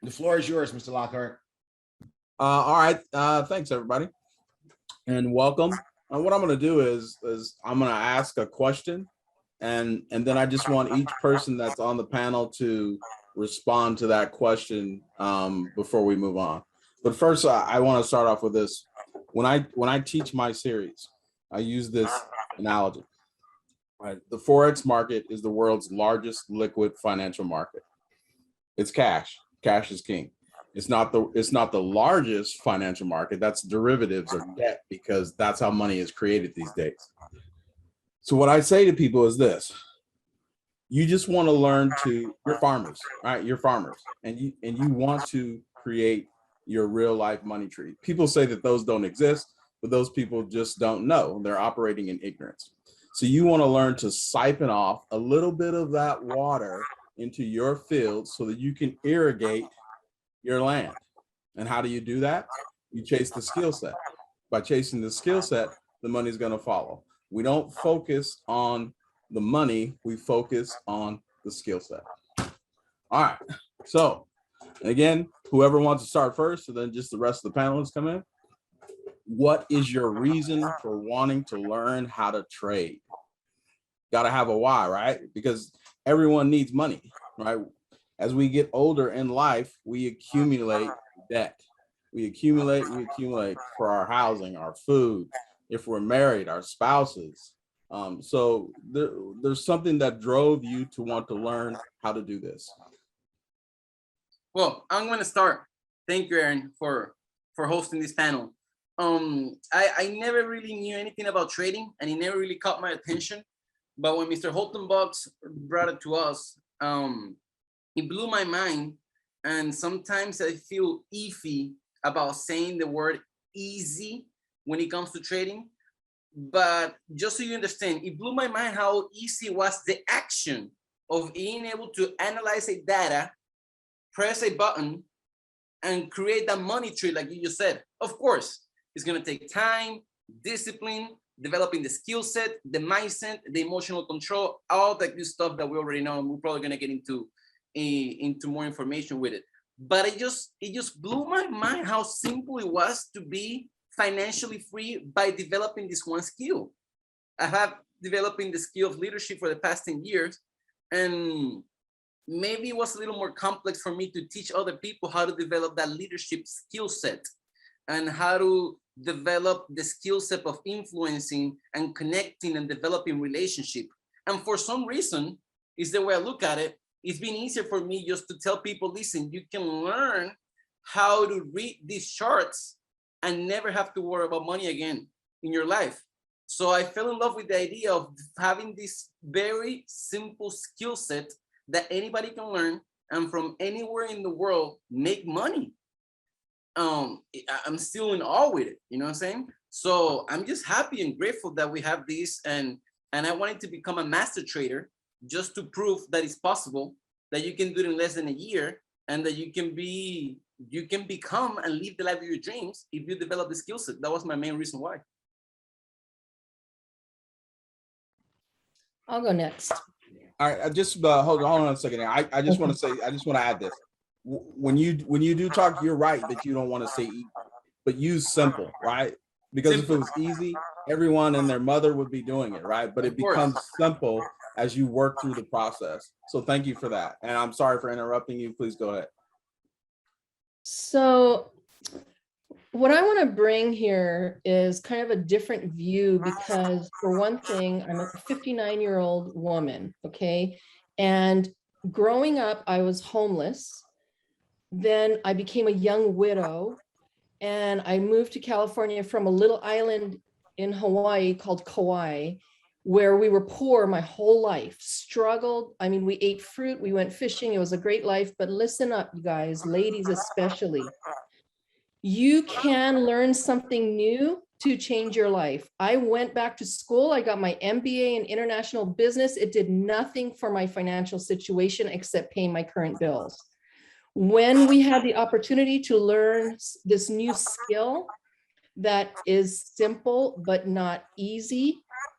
The floor is yours, Mr. Lockhart. All right. Thanks, everybody, and welcome. What I'm going to do is I'm going to ask a question, and then I just want each person that's on the panel to respond to that question before we move on. But first, I want to start off with this. When I teach my series, I use this analogy. Right, the forex market is the world's largest liquid financial market. It's cash. Cash is king. It's not the largest financial market. That's derivatives or debt, because that's how money is created these days. So what I say to people is this: you just want to learn you're farmers, right? You're farmers, and you want to create your real life money tree. People say that those don't exist, but those people just don't know. They're operating in ignorance. So you want to learn to siphon off a little bit of that water into your field so that you can irrigate your land. And how do you do that? You chase the skill set. By chasing the skill set, the money's going to follow. We don't focus on the money, we focus on the skill set. All right. So again, whoever wants to start first, and then just the rest of the panelists come in. What is your reason for wanting to learn how to trade? Got to have a why, right? Because everyone needs money, right? As we get older in life, we accumulate debt. We accumulate for our housing, our food, if we're married, our spouses. So there's something that drove you to want to learn how to do this. Well, I'm going to start. Thank you, Aaron, for hosting this panel. I never really knew anything about trading, and it never really caught my attention. But when Mr. Holton Bucks brought it to us, it blew my mind. And sometimes I feel iffy about saying the word easy when it comes to trading. But just so you understand, it blew my mind how easy was the action of being able to analyze a data, press a button, and create that money tree like you just said. Of course, it's going to take time, discipline, developing the skill set, the mindset, the emotional control, all that good stuff that we already know, and we're probably going to get into more information with it. But it just blew my mind how simple it was to be financially free by developing this one skill. I have developing the skill of leadership for the past 10 years, and maybe it was a little more complex for me to teach other people how to develop that leadership skill set and how to develop the skill set of influencing and connecting and developing relationship. And for some reason, is the way I look at it, it's been easier for me just to tell people, listen, you can learn how to read these charts and never have to worry about money again in your life. So I fell in love with the idea of having this very simple skill set that anybody can learn and from anywhere in the world make money. I'm still in awe with it, you know what I'm saying? So I'm just happy and grateful that we have this, and I wanted to become a master trader just to prove that it's possible, that you can do it in less than a year, and that you can become and live the life of your dreams if you develop the skill set. That was my main reason why. I'll go next. All right, I just hold on a second. I just want to say, I just want to add this. When you do talk, you're right that you don't want to say easy, but use simple, right? Because if it was easy, everyone and their mother would be doing it, right? But it becomes simple as you work through the process. So thank you for that. And I'm sorry for interrupting you. Please go ahead. So what I want to bring here is kind of a different view, because for one thing, I'm a 59-year-old woman, okay? And growing up, I was homeless. Then I became a young widow, and I moved to California from a little island in Hawaii called Kauai, where we were poor my whole life, struggled. I mean, we ate fruit, we went fishing, it was a great life. But listen up, you guys, ladies especially. You can learn something new to change your life. I went back to school, I got my MBA in international business. It did nothing for my financial situation except paying my current bills. When we had the opportunity to learn this new skill that is simple but not easy,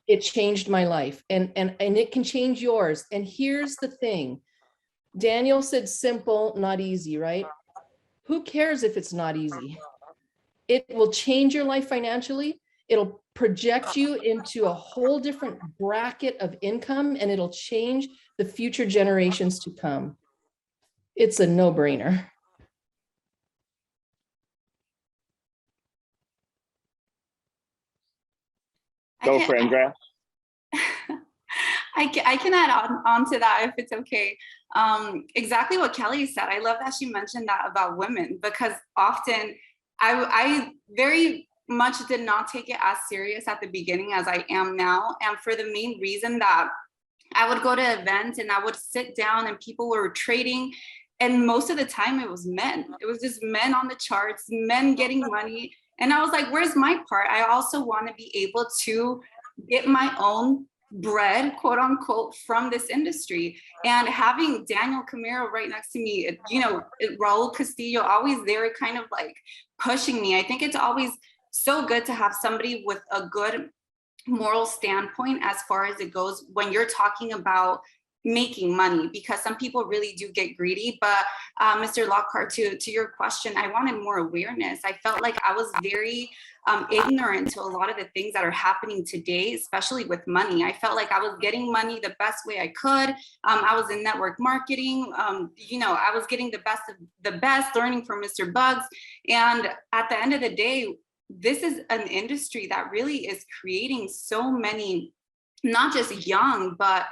it changed my life, and it can change yours. And here's the thing, Daniel said simple, not easy, right? Who cares if it's not easy? It will change your life financially. It'll project you into a whole different bracket of income, and it'll change the future generations to come. It's a no-brainer. Go for it, Andrea. I can add on to that if it's okay. Exactly what Kelly said. I love that she mentioned that about women, because often I very much did not take it as serious at the beginning as I am now. And for the main reason that I would go to events and I would sit down and people were trading. And most of the time it was men. It was just men on the charts, men getting money. And I was like, where's my part? I also want to be able to get my own bread, quote unquote, from this industry. And having Daniel Camaro right next to me, you know, Raul Castillo, always there kind of like pushing me. I think it's always so good to have somebody with a good moral standpoint as far as it goes when you're talking about making money, because some people really do get greedy. But Mr. Lockhart, to your question, I wanted more awareness. I felt like I was very ignorant to a lot of the things that are happening today, especially with money. I felt like I was getting money the best way I could. I was in network marketing. You know, I was getting the best of the best, learning from Mr. Bugs. And at the end of the day, this is an industry that really is creating so many, not just young, but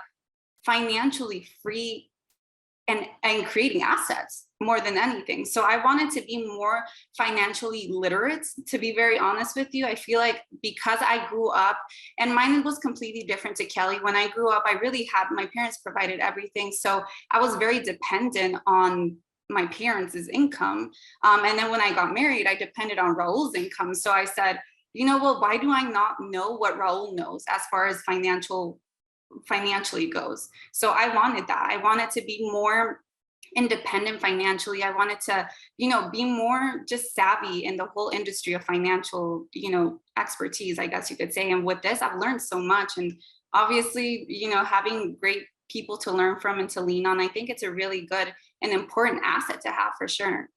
financially free and creating assets more than anything. So I wanted to be more financially literate, to be very honest with you. I feel like because I grew up, and mine was completely different to Kelly. When I grew up, I really had, my parents provided everything. So I was very dependent on my parents' income. And then when I got married, I depended on Raul's income. So I said, you know, well, why do I not know what Raul knows as far as financially goes? So I wanted that. I wanted to be more independent financially. I wanted to, you know, be more just savvy in the whole industry of financial, you know, expertise, I guess you could say. And with this, I've learned so much. And obviously, you know, having great people to learn from and to lean on, I think it's a really good and important asset to have for sure.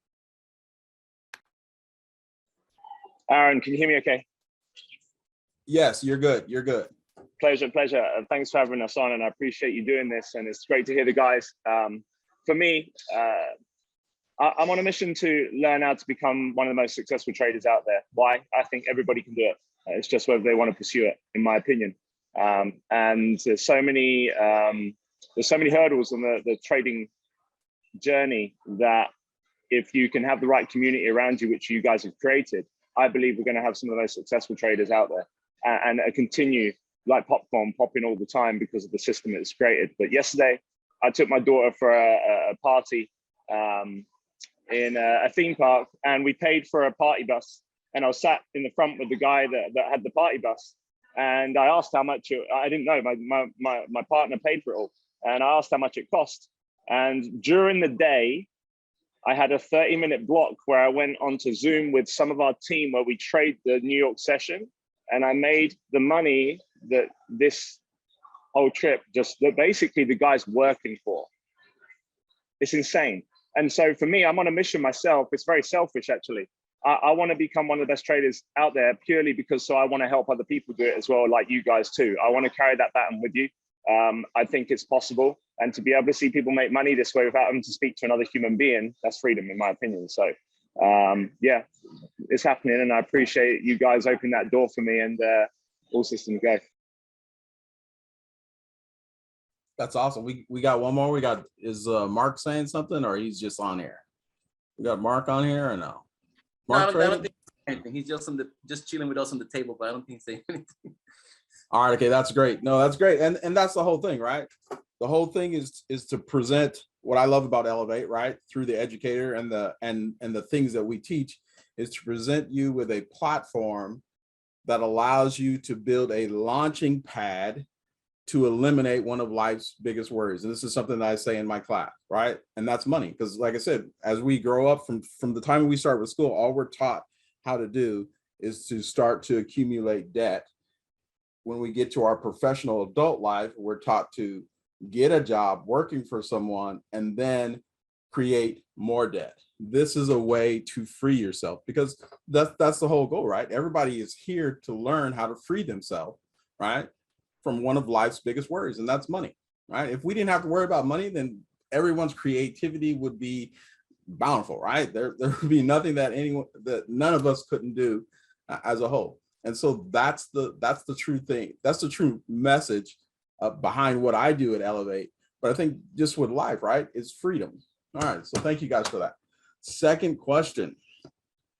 Aaron, can you hear me okay? Yes, you're good. You're good. Pleasure. Thanks for having us on, and I appreciate you doing this. And it's great to hear the guys. For me, I'm on a mission to learn how to become one of the most successful traders out there. Why? I think everybody can do it. It's just whether they want to pursue it, in my opinion. And there's so many hurdles on the trading journey that if you can have the right community around you, which you guys have created, I believe we're going to have some of the most successful traders out there, and continue like popcorn popping all the time because of the system it's created. But yesterday, I took my daughter for a party in a theme park, and we paid for a party bus. And I was sat in the front with the guy that had the party bus. And I asked how much I didn't know, my partner paid for it all. And I asked how much it cost. And during the day, I had a 30-minute block where I went onto Zoom with some of our team where we trade the New York session. And I made the money that this whole trip, just that basically the guy's working for. It's insane. And so for me, I'm on a mission myself. It's very selfish, actually. I want to become one of the best traders out there purely because I want to help other people do it as well, like you guys too. I want to carry that baton with you. I think it's possible. And to be able to see people make money this way without having to speak to another human being, that's freedom, in my opinion. So yeah, it's happening. And I appreciate you guys opening that door for me, and all systems go. That's awesome. We got one more. Is Mark saying something, or he's just on here? We got Mark on here or no? Mark, no, I don't think anything. He's just chilling with us on the table, but I don't think he's saying anything. All right, okay, that's great. No, that's great. And that's the whole thing, right? The whole thing is to present what I love about Ellev8, right? Through the educator and the things that we teach, is to present you with a platform that allows you to build a launching pad to eliminate one of life's biggest worries. And this is something that I say in my class, right? And that's money. Because like I said, as we grow up from the time we start with school, all we're taught how to do is to start to accumulate debt. When we get to our professional adult life, we're taught to get a job working for someone and then create more debt. This is a way to free yourself, because that's the whole goal, right? Everybody is here to learn how to free themselves, right, from one of life's biggest worries, and that's money, right? If we didn't have to worry about money, then everyone's creativity would be bountiful, right? There would be nothing that none of us couldn't do as a whole. And so that's the true thing. That's the true message behind what I do at Ellev8. But I think just with life, right, is freedom. All right, so thank you guys for that. Second question,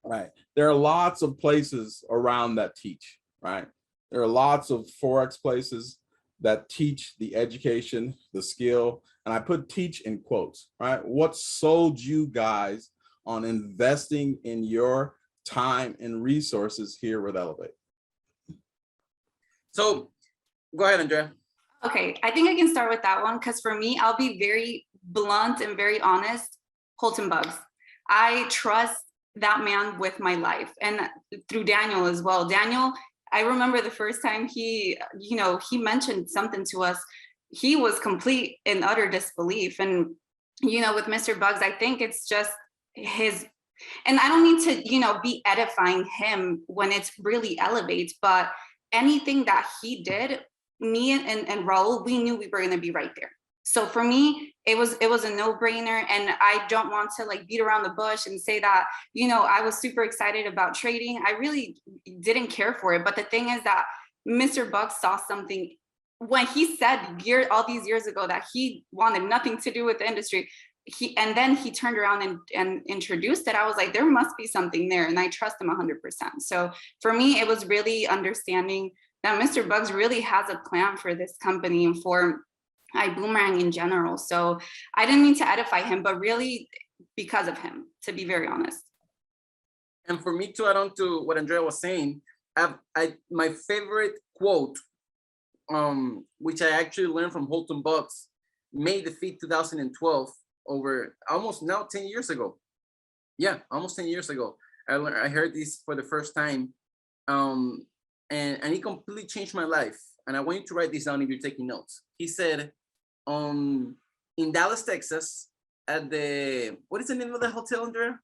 right? There are lots of places around that teach, right? There are lots of Forex places that teach the education, the skill, and I put teach in quotes, right? What sold you guys on investing in your time and resources here with Ellev8? So go ahead, Andrea. Okay, I think I can start with that one, because for me, I'll be very blunt and very honest. Holton Buggs. I trust that man with my life, and through Daniel as well. Daniel, I remember the first time he mentioned something to us, he was complete in utter disbelief. And, with Mr. Buggs, I think it's just his, and I don't need to, be edifying him when it's really Ellev8, but anything that he did, me and Raul, we knew we were going to be right there. So for me, it was a no-brainer, and I don't want to beat around the bush and say that, I was super excited about trading. I really didn't care for it. But the thing is that Mr. Buggs saw something when he said all these years ago that he wanted nothing to do with the industry. And then he turned around and introduced it. I was like, there must be something there, and I trust him 100%. So for me, it was really understanding that Mr. Buggs really has a plan for this company and for Ibüümerang in general. So I didn't mean to edify him, but really because of him, to be very honest. And for me to add on to what Andrea was saying, my favorite quote, which I actually learned from Holton Buggs, May the 5th, 2012, over almost now 10 years ago. Yeah, almost 10 years ago. I heard this for the first time, and it completely changed my life. And I want you to write this down if you're taking notes. He said, in Dallas, Texas, at the, what is the name of the hotel, Andrea?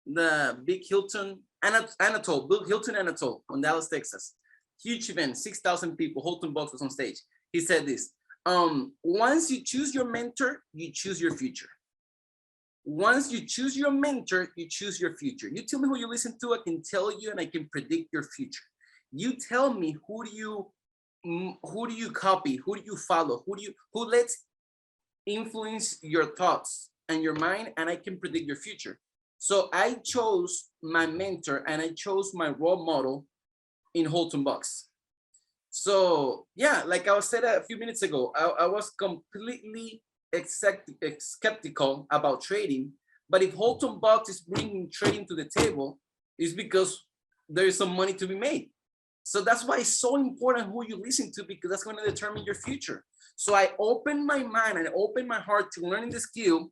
The big Hilton, Anatole, Hilton Anatole on Dallas, Texas. Huge event, 6,000 people, Holton Buggs was on stage. He said this, once you choose your mentor, you choose your future. Once you choose your mentor, you choose your future. You tell me who you listen to, I can tell you and I can predict your future. You tell me who do you copy, who do you follow, who lets influence your thoughts and your mind, and I can predict your future. So I chose my mentor and I chose my role model in Holton Buggs. So yeah, like I was said a few minutes ago, I was completely skeptical about trading, but if Holton Buggs is bringing trading to the table, it's because there is some money to be made. So that's why it's so important who you listen to, because that's going to determine your future. So I opened my mind and I opened my heart to learning the skill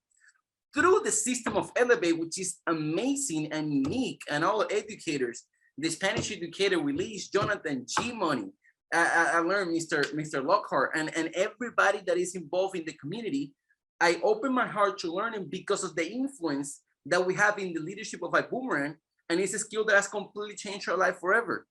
through the system of Ellev8, which is amazing and unique. And all educators, the Spanish educator released, Jonathan G. Money. I learned Mr. Lockhart and everybody that is involved in the community. I opened my heart to learning because of the influence that we have in the leadership of Ibüümerang, and it's a skill that has completely changed our life forever.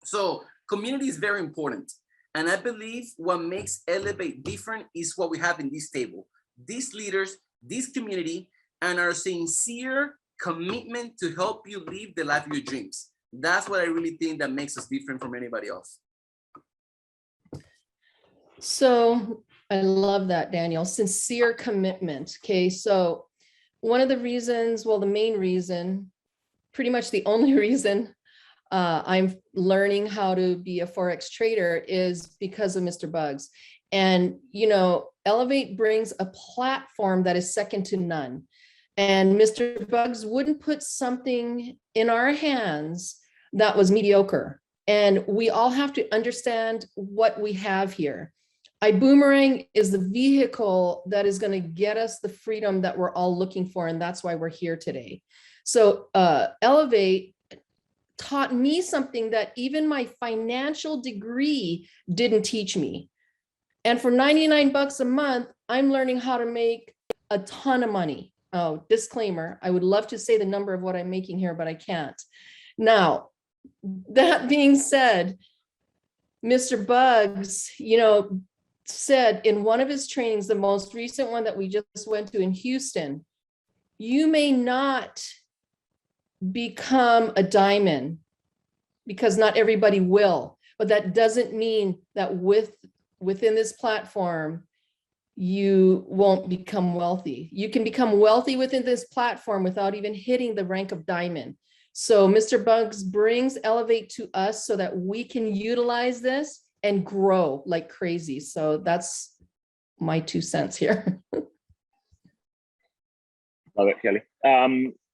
So community is very important. And I believe what makes Ellev8 different is what we have in this table. These leaders, this community, and our sincere commitment to help you live the life of your dreams. That's what I really think that makes us different from anybody else. So I love that, Daniel. Sincere commitment. Okay, so one of the reasons, well, the main reason, pretty much the only reason I'm learning how to be a Forex trader is because of Mr. Buggs. And, Ellev8 brings a platform that is second to none. And Mr. Buggs wouldn't put something in our hands that was mediocre. And we all have to understand what we have here. Ibüümerang is the vehicle that is going to get us the freedom that we're all looking for. And that's why we're here today. So Ellev8 taught me something that even my financial degree didn't teach me. And for $99 a month, I'm learning how to make a ton of money. oh, disclaimer, I would love to say the number of what I'm making here, but I can't. Now, that being said, Mr. Bugs, said in one of his trainings, the most recent one that we just went to in Houston, you may not become a diamond because not everybody will, but that doesn't mean that within this platform, you won't become wealthy. You can become wealthy within this platform without even hitting the rank of diamond. So Mr. Bugs brings Ellev8 to us so that we can utilize this and grow like crazy. So that's my 2 cents here. Love it, Kelly.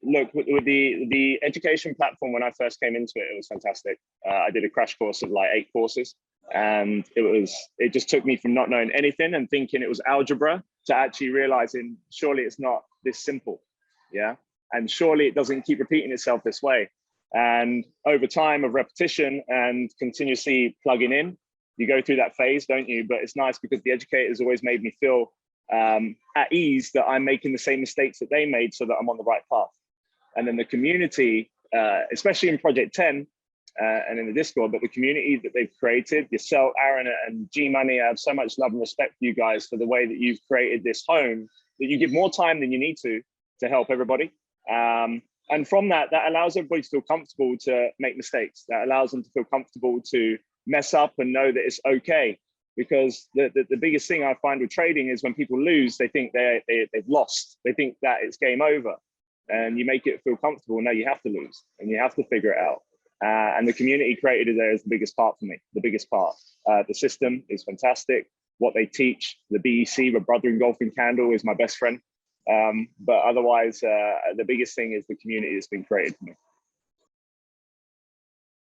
Look, with the education platform, when I first came into it, it was fantastic. I did a crash course of like 8 courses, and it just took me from not knowing anything and thinking it was algebra to actually realizing surely it's not this simple, yeah, and surely it doesn't keep repeating itself this way. And over time of repetition and continuously plugging in, you go through that phase, don't you? But it's nice because the educators always made me feel at ease that I'm making the same mistakes that they made so that I'm on the right path. And then the community, especially in Project 10 and in the Discord, but the community that they've created, yourself, Aaron, and G Money, I have so much love and respect for you guys for the way that you've created this home, that you give more time than you need to help everybody. And from that allows everybody to feel comfortable to make mistakes. That allows them to feel comfortable to mess up and know that it's okay. Because the biggest thing I find with trading is when people lose, they think they've lost. They think that it's game over. And you make it feel comfortable. No, you have to lose and you have to figure it out. And the community created there is the biggest part for me, the biggest part. The system is fantastic. What they teach, the BEC, the Brother in Golf and Candle, is my best friend. But otherwise, the biggest thing is the community that's been created for me.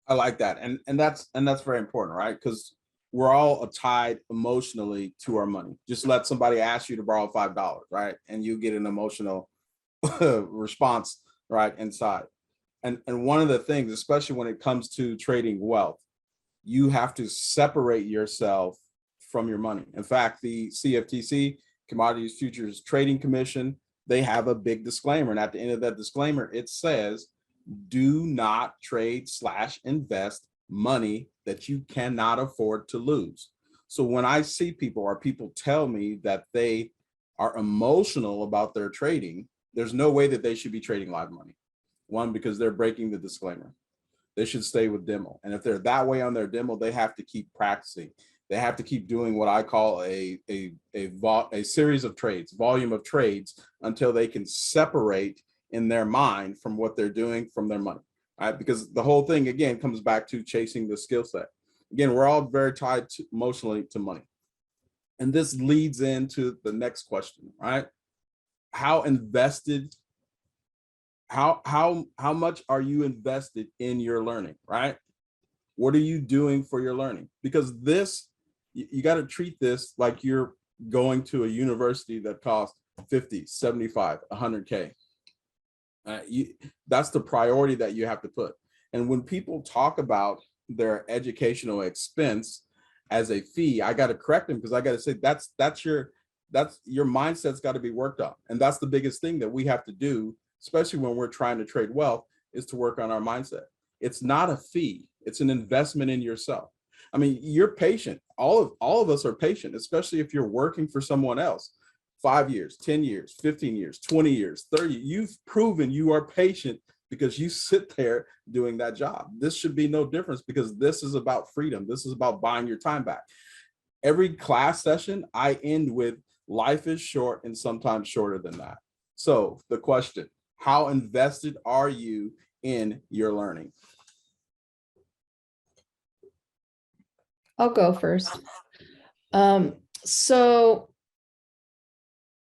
I like that. And that's very important, right? Because we're all tied emotionally to our money. Just let somebody ask you to borrow $5, right? And you get an emotional response right inside. And one of the things, especially when it comes to trading wealth, you have to separate yourself from your money. In fact, the CFTC, Commodities Futures Trading Commission, they have a big disclaimer. And at the end of that disclaimer, it says, do not trade/invest money that you cannot afford to lose. So when I see people or people tell me that they are emotional about their trading, there's no way that they should be trading live money. One, because they're breaking the disclaimer. They should stay with demo. And if they're that way on their demo, they have to keep practicing. They have to keep doing what I call a series of trades, volume of trades, until they can separate in their mind from what they're doing from their money. Right? Because the whole thing, again, comes back to chasing the skill set. Again, we're all very tied emotionally to money. And this leads into the next question, right? How invested, how much are you invested in your learning, right? What are you doing for your learning? Because this, you got to treat this like you're going to a university that costs 50, 75, 100K. That's the priority that you have to put. And when people talk about their educational expense as a fee, I got to correct them, because I got to say that's your mindset's got to be worked on. And that's the biggest thing that we have to do, especially when we're trying to trade wealth, is to work on our mindset. It's not a fee, it's an investment in yourself. I mean, you're patient. All of us are patient, especially if you're working for someone else. 5 years, 10 years, 15 years, 20 years, 30, you've proven you are patient because you sit there doing that job. This should be no difference, because this is about freedom. This is about buying your time back. Every class session, I end with life is short and sometimes shorter than that. So the question, how invested are you in your learning? I'll go first. So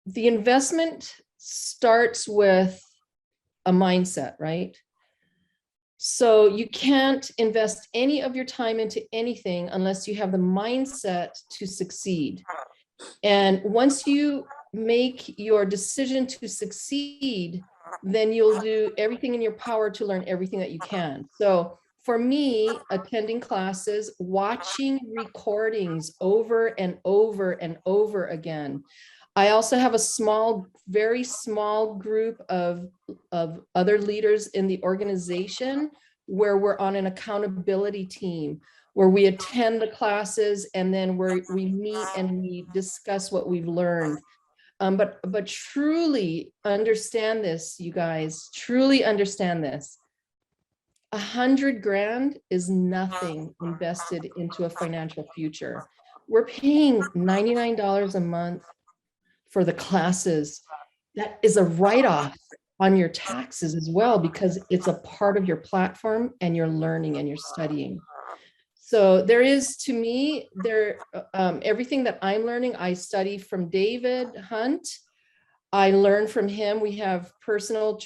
the investment starts with a mindset, right? So you can't invest any of your time into anything unless you have the mindset to succeed. And once you make your decision to succeed, then you'll do everything in your power to learn everything that you can. So for me, attending classes, watching recordings over and over and over again, I also have a small, very small group of other leaders in the organization where we're on an accountability team, where we attend the classes and then we meet and we discuss what we've learned. But truly understand this, you guys, truly understand this. 100 grand is nothing invested into a financial future. We're paying $99 a month for the classes. That is a write-off on your taxes as well, because it's a part of your platform and you're learning and you're studying. So there is, to me, everything that I'm learning, I study from David Hunt. I learn from him. We have personal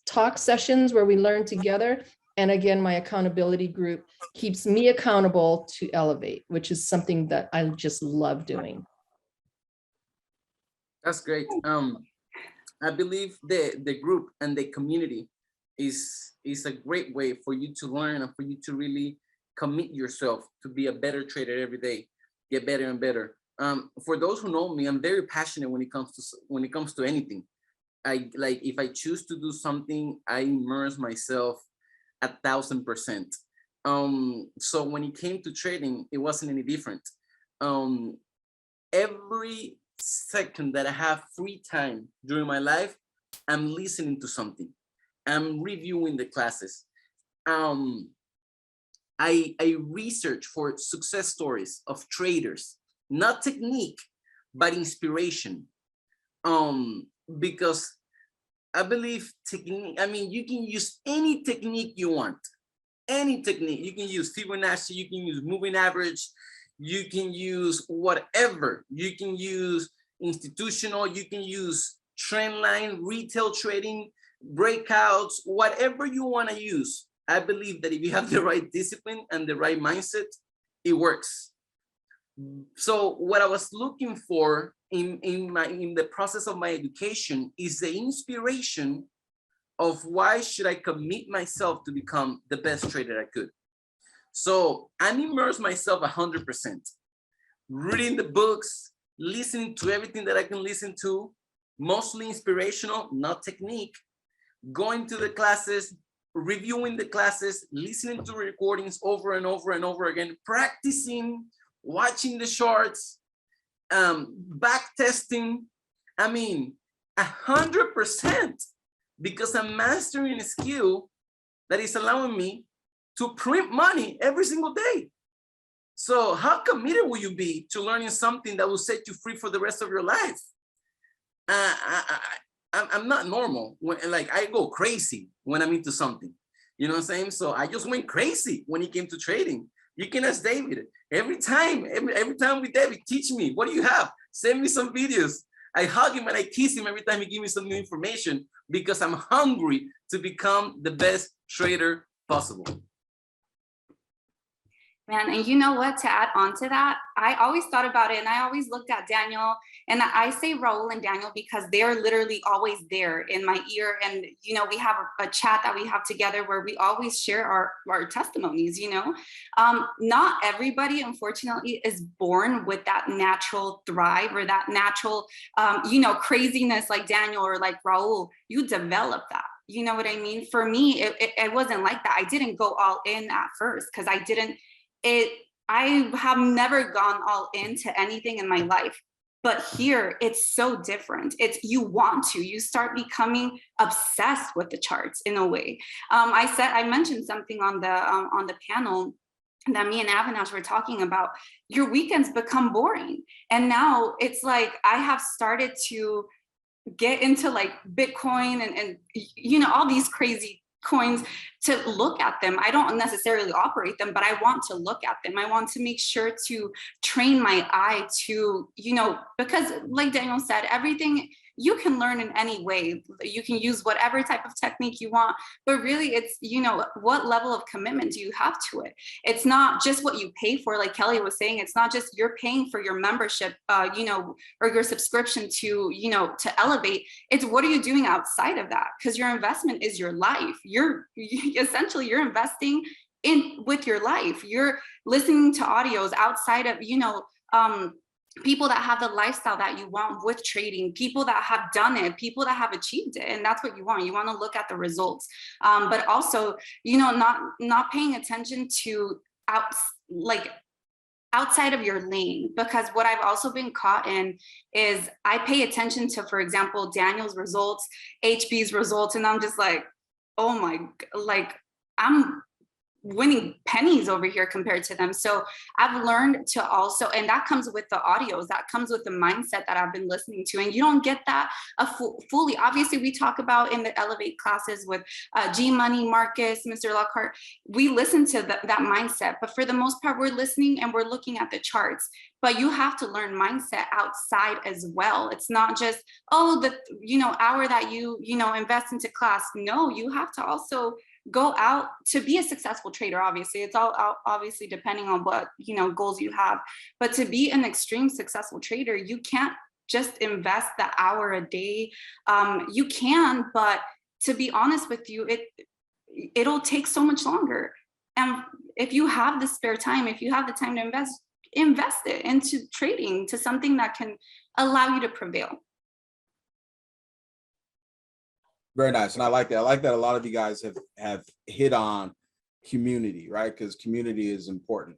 talk sessions where we learn together. And again, my accountability group keeps me accountable to Ellev8, which is something that I just love doing. That's great. I believe the group and the community is a great way for you to learn and for you to really commit yourself to be a better trader every day, get better and better. For those who know me, I'm very passionate when it comes to anything. If I choose to do something, I immerse myself 1,000%. So when it came to trading, it wasn't any different. Every second that I have free time during my life, I'm listening to something. I'm reviewing the classes. I research for success stories of traders, not technique, but inspiration. Because I believe technique, I mean, you can use any technique you want, any technique. You can use Fibonacci, you can use moving average, you can use whatever. You can use institutional, you can use trend line, retail trading, breakouts, whatever you want to use. I believe that if you have the right discipline and the right mindset, it works. So what I was looking for in the process of my education is the inspiration of why should I commit myself to become the best trader I could. So I'm immersed myself 100%, reading the books, listening to everything that I can listen to, mostly inspirational, not technique, going to the classes, reviewing the classes, listening to recordings over and over and over again, practicing, watching the charts, back testing. I mean, 100%, because I'm mastering a skill that is allowing me to print money every single day. So how committed will you be to learning something that will set you free for the rest of your life? I'm not normal. Like, I go crazy when I'm into something. You know what I'm saying? So I just went crazy when it came to trading. You can ask David. Every time with David, teach me, what do you have? Send me some videos. I hug him and I kiss him every time he gives me some new information, because I'm hungry to become the best trader possible. Man, and you know what, to add on to that, I always thought about it, and I always looked at Daniel, and I say Raul and Daniel because they're literally always there in my ear. And, you know, we have a chat that we have together where we always share our testimonies, you know. Not everybody, unfortunately, is born with that natural drive or that natural, you know, craziness like Daniel or like Raul. You develop that. You know what I mean? For me, it wasn't like that. I didn't go all in at first because I have never gone all into anything in my life, but here it's so different. You start becoming obsessed with the charts in a way. I mentioned something on the panel that me and Avinash were talking about. Your weekends become boring. And now it's like, I have started to get into like Bitcoin and you know, all these crazy coins, to look at them. I don't necessarily operate them, but I want to look at them. I want to make sure to train my eye to, you know, because like Daniel said, everything you can learn in any way. You can use whatever type of technique you want, but really it's, you know, what level of commitment do you have to it? It's not just what you pay for, like Kelly was saying, it's not just you're paying for your membership, you know, or your subscription to, you know, to Ellev8. It's what are you doing outside of that? Because your investment is your life. Essentially you're investing with your life. You're listening to audios outside of, you know, people that have the lifestyle that you want with trading, people that have done it, people that have achieved it. And that's what you want. You want to look at the results, but also, you know, not paying attention to outside of your lane, because what I've also been caught in is I pay attention to, for example, Daniel's results, HB's results, and I'm just like, oh my, like I'm winning pennies over here compared to them. So I've learned to also, and that comes with the audios, that comes with the mindset that I've been listening to. And you don't get that fully. Obviously, we talk about in the Ellev8 classes with G Money, Marcus, Mr. Lockhart, we listen to that mindset. But for the most part, we're listening and we're looking at the charts. But you have to learn mindset outside as well. It's not just, oh, the hour that you invest into class. No, you have to also go out to be a successful trader. Obviously, it's all obviously depending on what goals you have. But to be an extreme successful trader, you can't just invest the hour a day. You can, but to be honest with you, it'll take so much longer. And if you have the spare time, if you have the time to invest it into trading, to something that can allow you to prevail. Very nice. And I like that. I like that a lot of you guys have hit on community, right? Because community is important.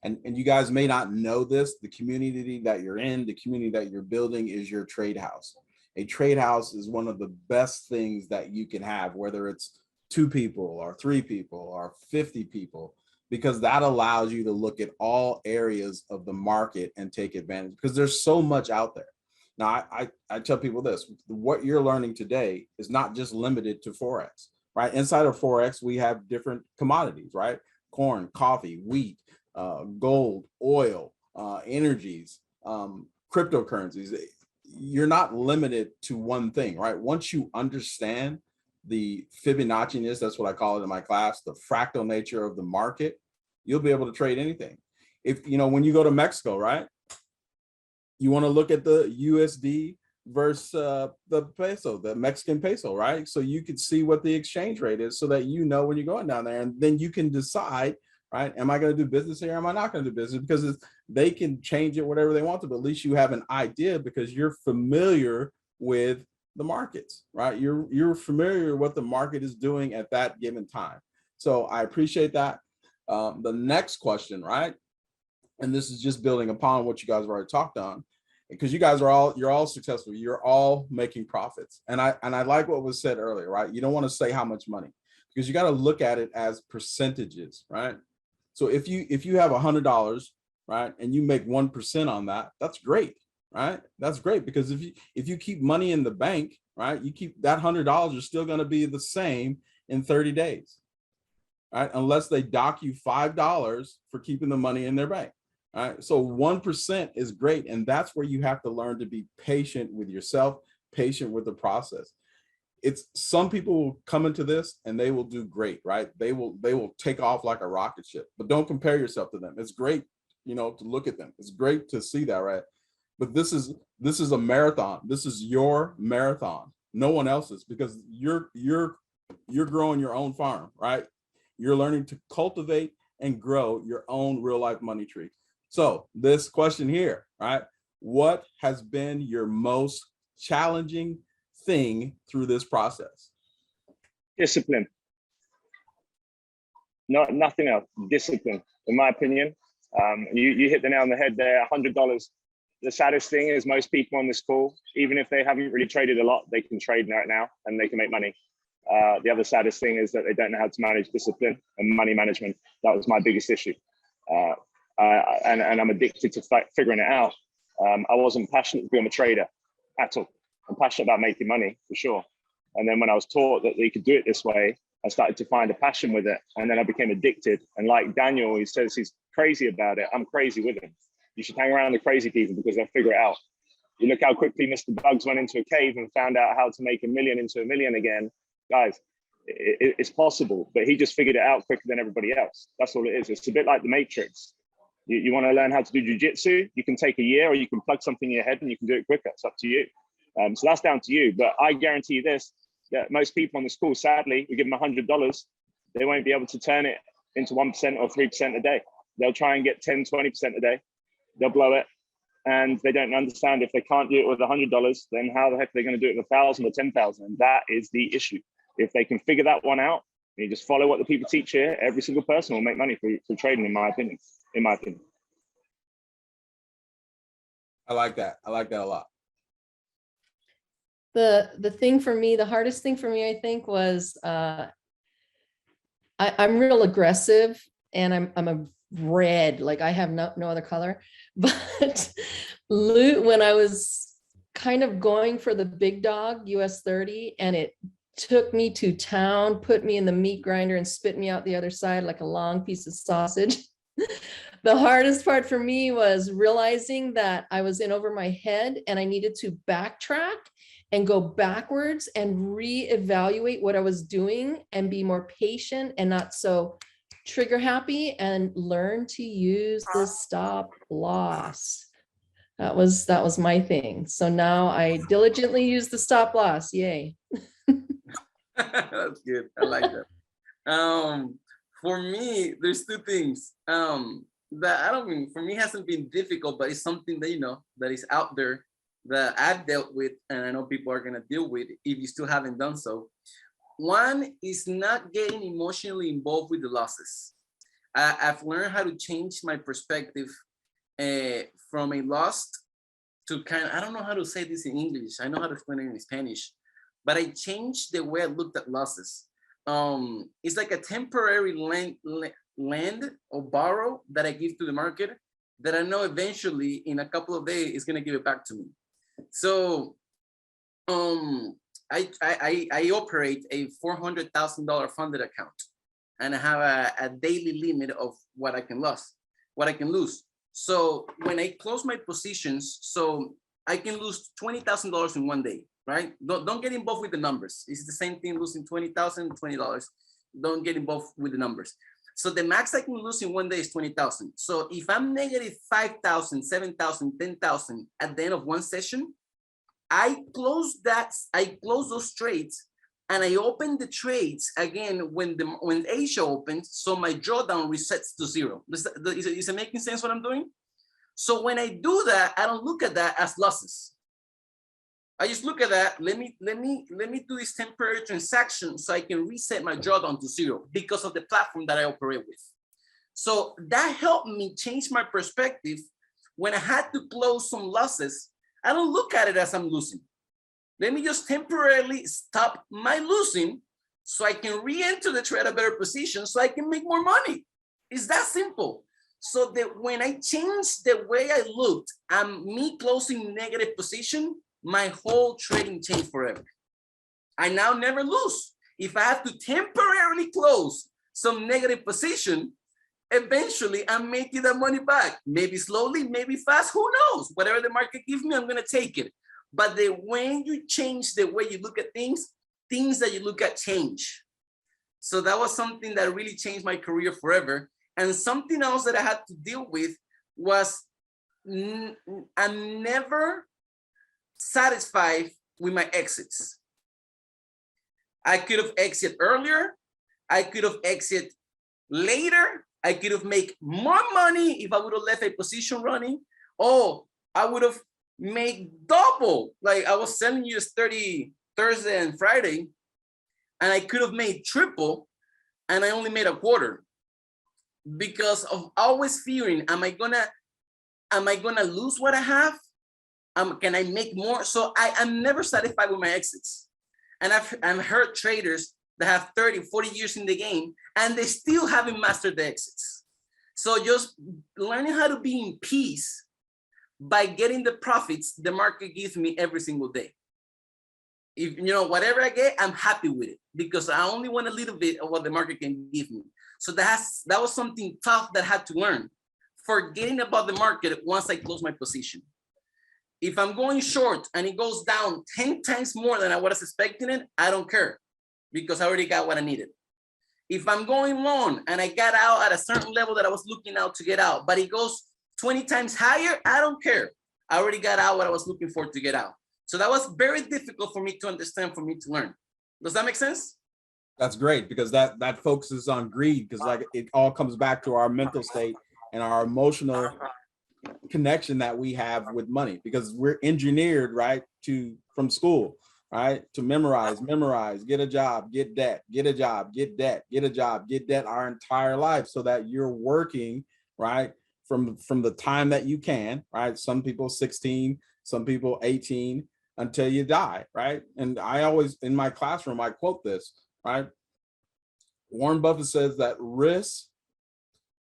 And you guys may not know this, the community that you're in, the community that you're building is your trade house. A trade house is one of the best things that you can have, whether it's 2 people or 3 people or 50 people, because that allows you to look at all areas of the market and take advantage, because there's so much out there. Now, I tell people this, what you're learning today is not just limited to Forex, right? Inside of Forex, we have different commodities, right? Corn, coffee, wheat, gold, oil, energies, cryptocurrencies. You're not limited to one thing, right? Once you understand the Fibonacci-ness, that's what I call it in my class, the fractal nature of the market, you'll be able to trade anything. If, when you go to Mexico, right? You want to look at the USD versus the peso, the Mexican peso, right? So you can see what the exchange rate is so that when you're going down there, and then you can decide, right? Am I going to do business here? Am I not going to do business? Because they can change it whatever they want to, but at least you have an idea because you're familiar with the markets, right? You're familiar with what the market is doing at that given time. So I appreciate that. The next question, right? And this is just building upon what you guys have already talked on, because you're all successful. You're all making profits. And I like what was said earlier, right? You don't want to say how much money, because you got to look at it as percentages, right? So if you have $100, right, and you make 1% on that, that's great, right? That's great, because if you keep money in the bank, right, you keep that $100 is still going to be the same in 30 days, right? Unless they dock you $5 for keeping the money in their bank. All right, so 1% is great, and that's where you have to learn to be patient with yourself, patient with the process. It's some people will come into this and they will do great, right? They will take off like a rocket ship, but don't compare yourself to them. It's great, to look at them. It's great to see that, right? But this is a marathon. This is your marathon, no one else's, because you're growing your own farm, right? You're learning to cultivate and grow your own real life money tree. So this question here, right? What has been your most challenging thing through this process? Discipline. Nothing else. Discipline, in my opinion. You hit the nail on the head there. $100. The saddest thing is most people on this call, even if they haven't really traded a lot, they can trade right now and they can make money. The other saddest thing is that they don't know how to manage discipline and money management. That was my biggest issue. And I'm addicted to figuring it out. I wasn't passionate to become a trader at all. I'm passionate about making money for sure. And then when I was taught that you could do it this way, I started to find a passion with it. And then I became addicted. And like Daniel, he says he's crazy about it. I'm crazy with him. You should hang around the crazy people because they'll figure it out. You look how quickly Mr. Bugs went into a cave and found out how to make $1 million into $1 million again. Guys, it's possible, but he just figured it out quicker than everybody else. That's all it is. It's a bit like the Matrix. You want to learn how to do jujitsu, you can take a year, or you can plug something in your head and you can do it quicker. It's up to you. So that's down to you. But I guarantee you this, that most people on the school, sadly, we give them $100, they won't be able to turn it into 1% or 3% a day. They'll try and get 10, 20% a day. They'll blow it. and they don't understand if they can't do it with $100, then how the heck are they going to do it with 1,000 or 10,000? And that is the issue. If they can figure that one out, you just follow what the people teach here, every single person will make money for trading, in my opinion. I like that. I like that a lot. The thing for me, the hardest thing for me, I think, was I'm real aggressive, and I'm a red, like I have no other color. But when I was kind of going for the big dog US 30, and it took me to town, put me in the meat grinder and spit me out the other side like a long piece of sausage. The hardest part for me was realizing that I was in over my head, and I needed to backtrack and go backwards and reevaluate what I was doing and be more patient and not so trigger happy, and learn to use the stop loss. That was my thing. So now I diligently use the stop loss. Yay. That's good. I like that. For me, there's two things that I don't mean, for me, hasn't been difficult, but it's something that, you know, that is out there that I've dealt with, and I know people are going to deal with if you still haven't done so. One is not getting emotionally involved with the losses. I've learned how to change my perspective from a loss to kind of, I don't know how to say this in English. I know how to explain it in Spanish, but I changed the way I looked at losses. It's like a temporary land or borrow that I give to the market that I know eventually in a couple of days is going to give it back to me. So I operate a $400,000 funded account, and I have a daily limit of what I can lose. So when I close my positions, so I can lose $20,000 in one day, right? Don't get involved with the numbers. It's the same thing, losing $20,000, $20. Don't get involved with the numbers. So the max I can lose in one day is 20,000. So if I'm negative 5,000, 7,000, 10,000 at the end of one session, I close those trades, and I open the trades again when Asia opens, so my drawdown resets to zero. Is it making sense what I'm doing? So when I do that, I don't look at that as losses. I just look at that. Let me do this temporary transaction so I can reset my drawdown to zero because of the platform that I operate with. So that helped me change my perspective. When I had to close some losses, I don't look at it as I'm losing. Let me just temporarily stop my losing so I can re-enter the trade at a better position so I can make more money. It's that simple. So that when I changed the way I looked and me closing negative position, my whole trading changed forever. I now never lose. If I have to temporarily close some negative position, eventually I'm making that money back. Maybe slowly, maybe fast, who knows? Whatever the market gives me, I'm gonna take it. But when you change the way you look at things that you look at change. So that was something that really changed my career forever. And something else that I had to deal with was I'm never satisfied with my exits. I could have exited earlier. I could have exited later. I could have made more money if I would have left a position running, or I would have made double. Like I was selling you 30 Thursday and Friday, and I could have made triple, and I only made a quarter because of always fearing, am I gonna lose what I have? Can I make more? So I'm never satisfied with my exits. And I've heard traders that have 30, 40 years in the game, and they still haven't mastered the exits. So just learning how to be in peace by getting the profits the market gives me every single day. If whatever I get, I'm happy with it because I only want a little bit of what the market can give me. So that was something tough that I had to learn. Forgetting about the market once I close my position. If I'm going short and it goes down 10 times more than I was expecting it, I don't care because I already got what I needed. If I'm going long and I got out at a certain level that I was looking out to get out, but it goes 20 times higher, I don't care. I already got out what I was looking for to get out. So that was very difficult for me to understand, for me to learn. Does that make sense? That's great because that focuses on greed, because like it all comes back to our mental state and our emotional connection that we have with money, because we're engineered, right, from school, right, to memorize, get a job, get debt, get a job, get debt, get a job, get debt our entire life, so that you're working, right, from the time that you can, right? Some people 16, some people 18, until you die, right? And I always, in my classroom, I quote this, right? Warren Buffett says that risk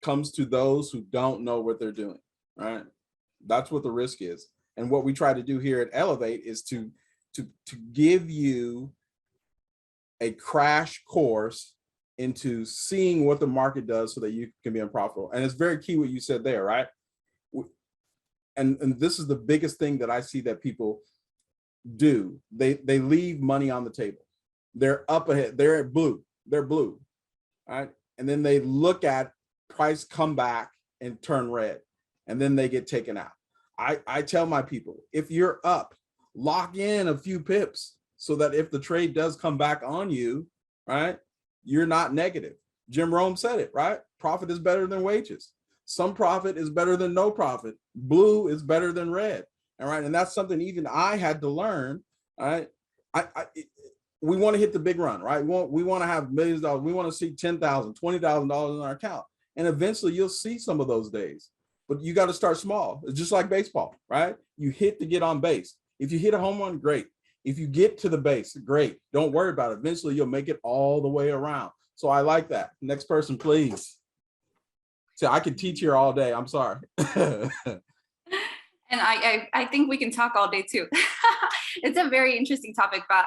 comes to those who don't know what they're doing, right? That's what the risk is. And what we try to do here at Ellev8 is to give you a crash course into seeing what the market does so that you can be unprofitable. And it's very key what you said there, right? And this is the biggest thing that I see that people do. They leave money on the table. They're up ahead, they're blue, right? And then they look at price come back and turn red, and then they get taken out. I tell my people, if you're up, lock in a few pips so that if the trade does come back on you, right, you're not negative. Jim Rome said it, right? Profit is better than wages. Some profit is better than no profit. Blue is better than red. All right. And that's something even I had to learn. All right. We want to hit the big run, right? We want to have millions of dollars. We want to see $10,000, $20,000 in our account. And eventually you'll see some of those days, but you got to start small. It's just like baseball, right? You hit to get on base. If you hit a home run, great. If you get to the base, great. Don't worry about it. Eventually you'll make it all the way around. So I like that. Next person, please. See, I could teach here all day. I'm sorry. And I think we can talk all day too. It's a very interesting topic, but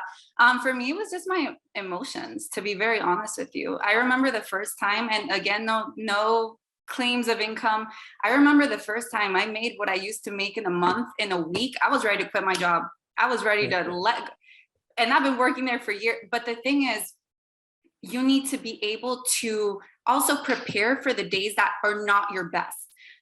for me, it was just my emotions, to be very honest with you. I remember the first time, and again, no claims of income. I remember the first time I made what I used to make in a month, in a week. I was ready to quit my job. I was ready to and I've been working there for years. But the thing is, you need to be able to also prepare for the days that are not your best.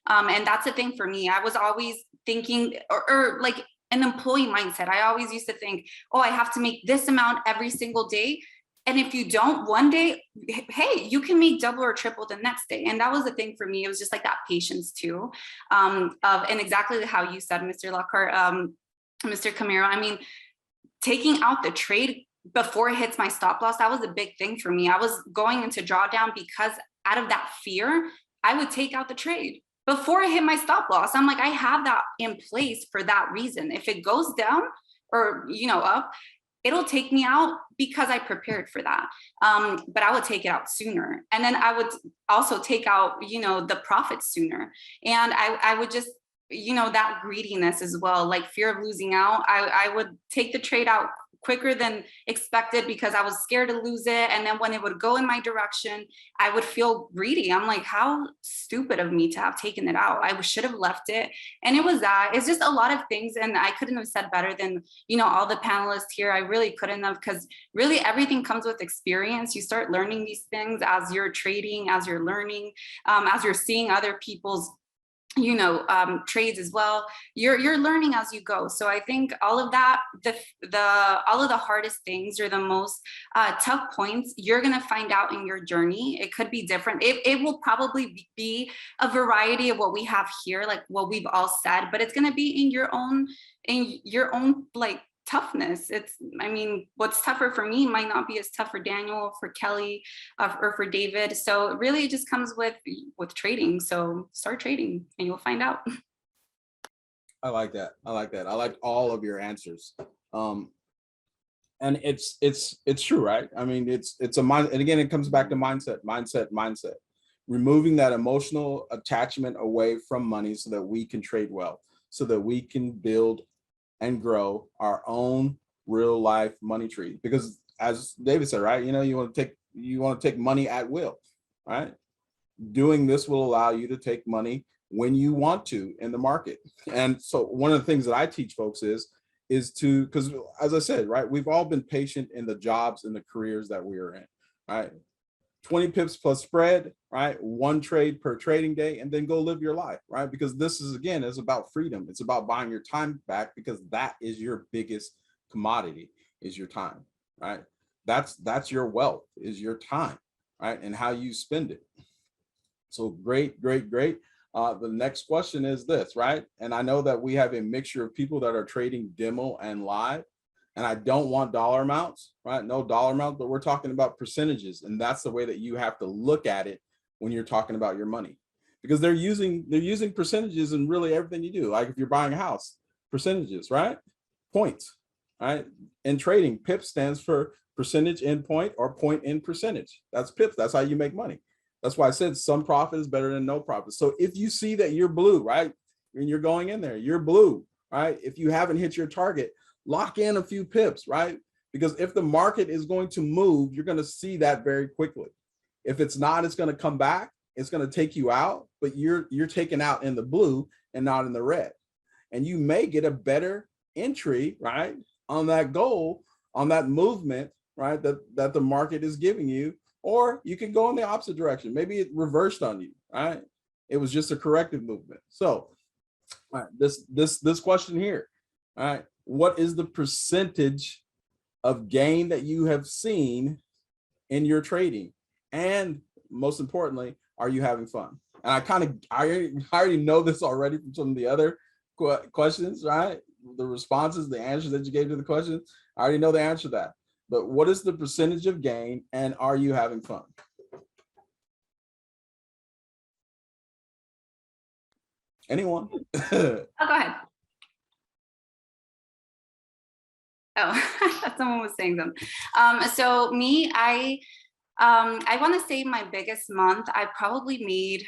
And that's the thing for me. I was always thinking, or like an employee mindset. I always used to think, oh, I have to make this amount every single day. And if you don't one day, hey, you can make double or triple the next day. And that was the thing for me. It was just like that patience too. And exactly how you said, Mr. Lockhart, Mr. Camaro, I mean, taking out the trade before it hits my stop loss, that was a big thing for me. I was going into drawdown because out of that fear, I would take out the trade before I hit my stop loss. I'm like, I have that in place for that reason. If it goes down or, up, it'll take me out because I prepared for that. But I would take it out sooner. And then I would also take out, the profits sooner. And I would just, that greediness as well, like fear of losing out. I would take the trade out quicker than expected because I was scared to lose it. And then when it would go in my direction, I would feel greedy. I'm like, how stupid of me to have taken it out. I should have left it. And it was that. It's just a lot of things. And I couldn't have said better than, all the panelists here. I really couldn't have, because really everything comes with experience. You start learning these things as you're trading, as you're learning, as you're seeing other people's trades as well. You're learning as you go. So I think all of that, all of the hardest things or the most tough points, you're going to find out in your journey. It could be different. It will probably be a variety of what we have here, like what we've all said, but it's going to be in your own like toughness. What's tougher for me might not be as tough for Daniel, for Kelly, or for David. So really it just comes with trading. So start trading and you'll find out. I like that. I like all of your answers. And it's true, right? I mean, it's a mind, and again, it comes back to mindset, removing that emotional attachment away from money so that we can trade well, so that we can build and grow our own real life money tree. Because as David said, right, you want to take money at will, right? Doing this will allow you to take money when you want to in the market. And so one of the things that I teach folks is to, because as I said, right, we've all been patient in the jobs and the careers that we are in, right? 20 pips plus spread, right? One trade per trading day, and then go live your life, right? Because this is, again, it's about freedom. It's about buying your time back, because that is your biggest commodity, is your time, right? That's your wealth, is your time, right? And how you spend it. So great. The next question is this, right? And I know that we have a mixture of people that are trading demo and live, and I don't want dollar amounts, right? No dollar amount, but we're talking about percentages. And that's the way that you have to look at it when you're talking about your money, because they're using percentages in really everything you do. Like if you're buying a house, percentages, right? Points, right? In trading, PIP stands for percentage in point or point in percentage. That's PIP. That's how you make money. That's why I said some profit is better than no profit. So if you see that you're blue, right, and you're going in there, you're blue, right? If you haven't hit your target, lock in a few pips, right? Because if the market is going to move, you're going to see that very quickly. If it's not, it's going to come back. It's going to take you out, but you're taken out in the blue and not in the red. And you may get a better entry, right, on that goal, on that movement, right, that the market is giving you. Or you can go in the opposite direction. Maybe it reversed on you, right? It was just a corrective movement. So all right, this question here, all right, what is the percentage of gain that you have seen in your trading? And most importantly, are you having fun? And I already know this already from some of the other questions, right? The responses, the answers that you gave to the questions, I already know the answer to that. But what is the percentage of gain, and are you having fun? Anyone? Oh, go ahead. Oh, I thought someone was saying them. So me, I want to say my biggest month, I probably made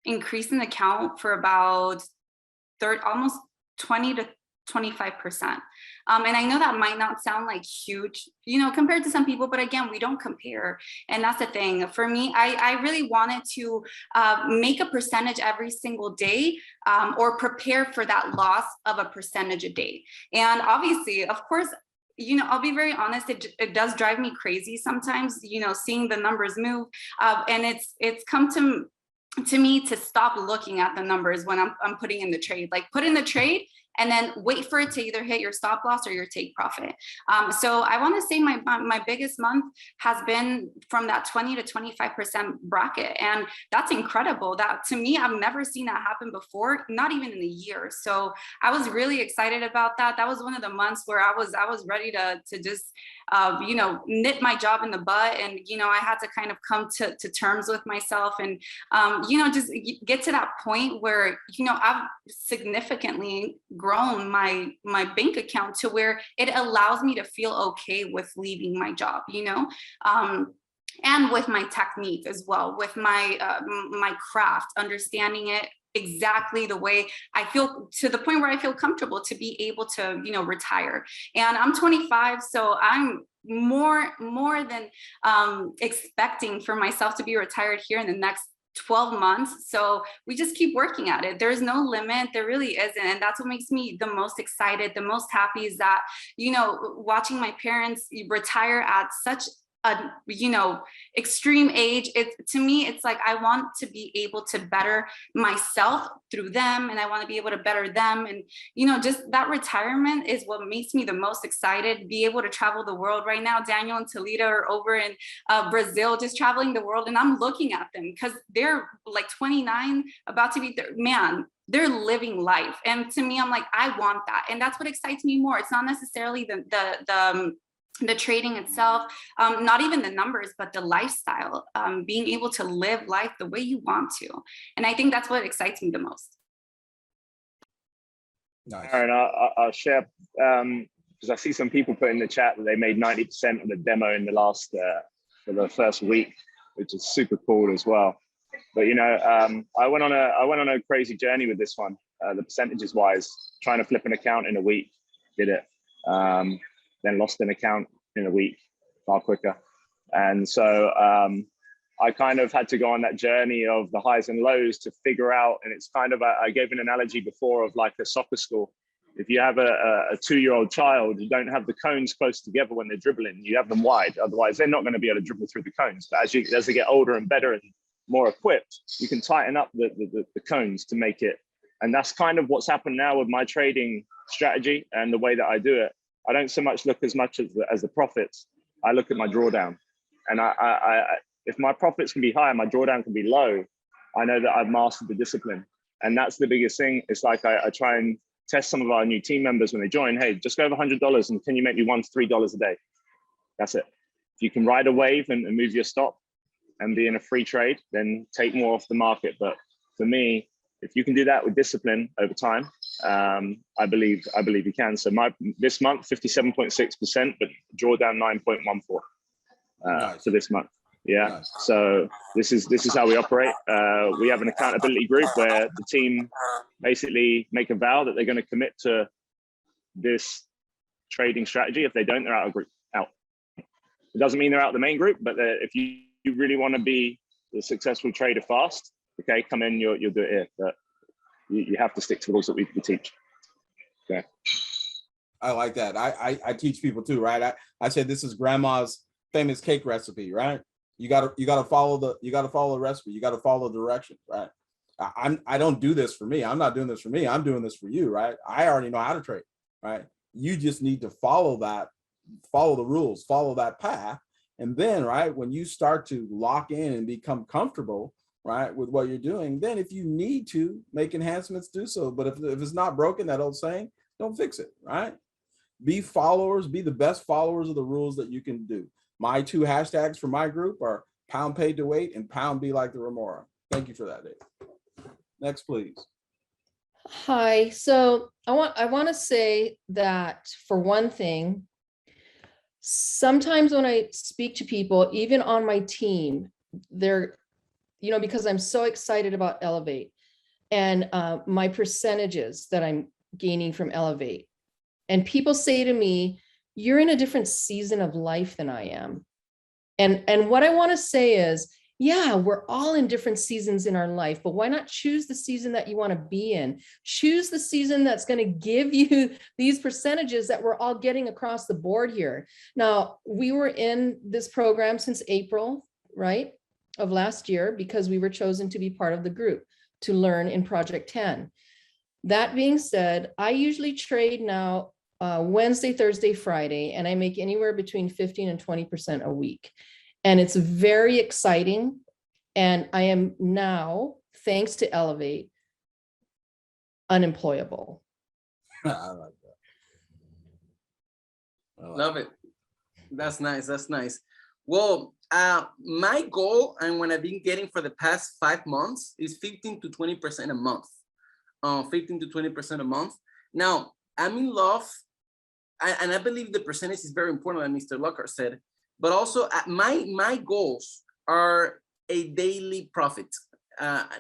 increase in the count for about almost 20 to 25%. And I know that might not sound like huge, you know, compared to some people, but again, we don't compare. And that's the thing for me. I really wanted to make a percentage every single day, or prepare for that loss of a percentage a day. And obviously, of course, you know, I'll be very honest, it does drive me crazy sometimes, you know, seeing the numbers move. And it's come to me to stop looking at the numbers when I'm putting in the trade. Like put in the trade and then wait for it to either hit your stop loss or your take profit. So I want to say my biggest month has been from that 20 to 25% bracket. And that's incredible. That to me, I've never seen that happen before, not even in a year. So I was really excited about that. That was one of the months where I was ready to just, you know, nip my job in the butt. And, you know, I had to kind of come to terms with myself and, you know, just get to that point where, you know, I've significantly grown my bank account to where it allows me to feel okay with leaving my job, you know, and with my technique as well, with my my craft, understanding it exactly the way I feel, to the point where I feel comfortable to be able to, you know, retire. And I'm 25, so I'm more than expecting for myself to be retired here in the next 12 months. So we just keep working at it. There's no limit. There really isn't. And that's what makes me the most excited, the most happy, is that, you know, watching my parents retire at such a, you know, extreme age. To me, it's like, I want to be able to better myself through them. And I want to be able to better them. And, you know, just that retirement is what makes me the most excited. Be able to travel the world right now. Daniel and Talita are over in Brazil, just traveling the world. And I'm looking at them because they're like 29, about to be, man, they're living life. And to me, I'm like, I want that. And that's what excites me more. It's not necessarily the trading itself, not even the numbers, but the lifestyle, being able to live life the way you want to. And I think that's what excites me the most. Nice. Aaron, I'll share, because I see some people put in the chat that they made 90% of the demo in the last, for the first week, which is super cool as well. But, you know, I went on a crazy journey with this one, the percentages wise, trying to flip an account in a week, did it. Then lost an account in a week, far quicker. And so I kind of had to go on that journey of the highs and lows to figure out, and it's kind of, I gave an analogy before of like a soccer school. If you have a 2-year-old child, you don't have the cones close together when they're dribbling, you have them wide, otherwise they're not going to be able to dribble through the cones. But as they get older and better and more equipped, you can tighten up the cones to make it. And that's kind of what's happened now with my trading strategy and the way that I do it. I don't so much look as much as the profits. I look at my drawdown, and I if my profits can be high, my drawdown can be low. I know that I've mastered the discipline. And that's the biggest thing. It's like I try and test some of our new team members when they join. Hey, just go over $100 and can you make me $1 to $3 a day? That's it. If you can ride a wave and move your stop and be in a free trade, then take more off the market. But for me, if you can do that with discipline over time, I believe you can. So this month, 57.6%, but drawdown 9.14 Nice. for this month. Yeah. Nice. So this is how we operate. We have an accountability group where the team basically make a vow that they're going to commit to this trading strategy. If they don't, they're out of group. Out. It doesn't mean they're out of the main group, but if you really want to be the successful trader fast, okay, come in, you'll do it here. But you have to stick to the rules that we teach. Okay. I like that. I teach people too, right? I said this is grandma's famous cake recipe, right? You gotta follow the recipe. You gotta follow the directions, right? I don't do this for me. I'm not doing this for me. I'm doing this for you, right? I already know how to trade, right? You just need to follow the rules, follow that path. And then, right, when you start to lock in and become comfortable, right, with what you're doing, then if you need to make enhancements, do so. But if it's not broken, that old saying, don't fix it, right? Be followers, be the best followers of the rules that you can do. My 2 hashtags for my group are pound paid to wait and pound be like the Remora. Thank you for that, Dave. Next, please. Hi. So I want to say that for one thing, sometimes when I speak to people, even on my team, they're, because I'm so excited about Ellev8 and my percentages that I'm gaining from Ellev8. And people say to me, you're in a different season of life than I am. And what I want to say is, yeah, we're all in different seasons in our life, but why not choose the season that you want to be in? Choose the season that's going to give you these percentages that we're all getting across the board here. Now, we were in this program since April, right, of last year, because we were chosen to be part of the group to learn in Project 10. That being said, I usually trade now Wednesday, Thursday, Friday, and I make anywhere between 15 and 20% a week. And it's very exciting. And I am now, thanks to Ellev8, unemployable. I like that. Love it. That's nice. That's nice. Well, my goal and what I've been getting for the past 5 months is 15 to 20% a month. 15 to 20% a month. Now, I'm in love, and I believe the percentage is very important, like Mr. Lockhart said, but also my goals are a daily profit.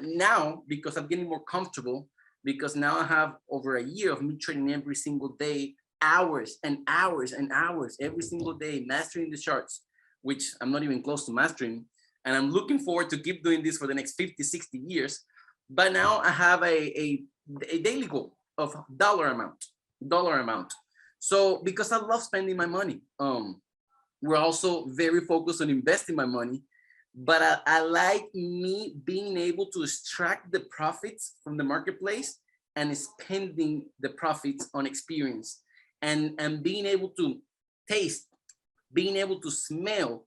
Now, because I'm getting more comfortable, because now I have over a year of me trading every single day, hours and hours and hours, every single day, mastering the charts, which I'm not even close to mastering. And I'm looking forward to keep doing this for the next 50, 60 years. But now I have a daily goal of dollar amount. So because I love spending my money, we're also very focused on investing my money, but I like me being able to extract the profits from the marketplace and spending the profits on experience and being able to taste, being able to smell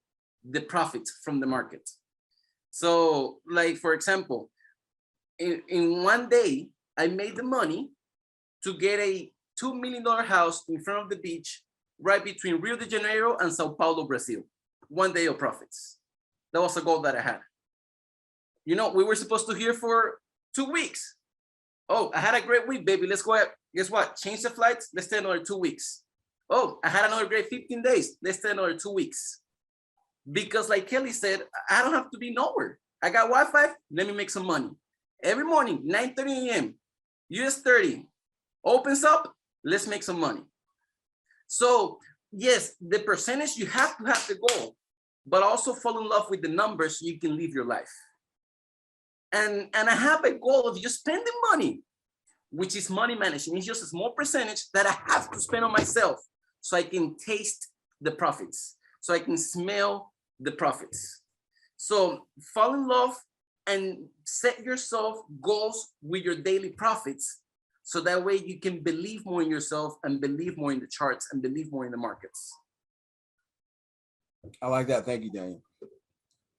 the profits from the market. So like, for example, in one day, I made the money to get a $2 million house in front of the beach, right between Rio de Janeiro and Sao Paulo, Brazil. 1 day of profits. That was a goal that I had. We were supposed to here for 2 weeks. Oh, I had a great week, baby. Let's go ahead. Guess what? Change the flights. Let's stay another 2 weeks. Oh, I had another great 15 days. Let's stay another 2 weeks. Because like Kelly said, I don't have to be nowhere. I got Wi-Fi. Let me make some money. Every morning, 9:30 a.m., US 30 opens up. Let's make some money. So yes, the percentage, you have to have the goal, but also fall in love with the numbers so you can live your life. And I have a goal of just spending money, which is money management. It's just a small percentage that I have to spend on myself so I can taste the profits, so I can smell the profits. So fall in love and set yourself goals with your daily profits. So that way you can believe more in yourself and believe more in the charts and believe more in the markets. I like that. Thank you, Daniel.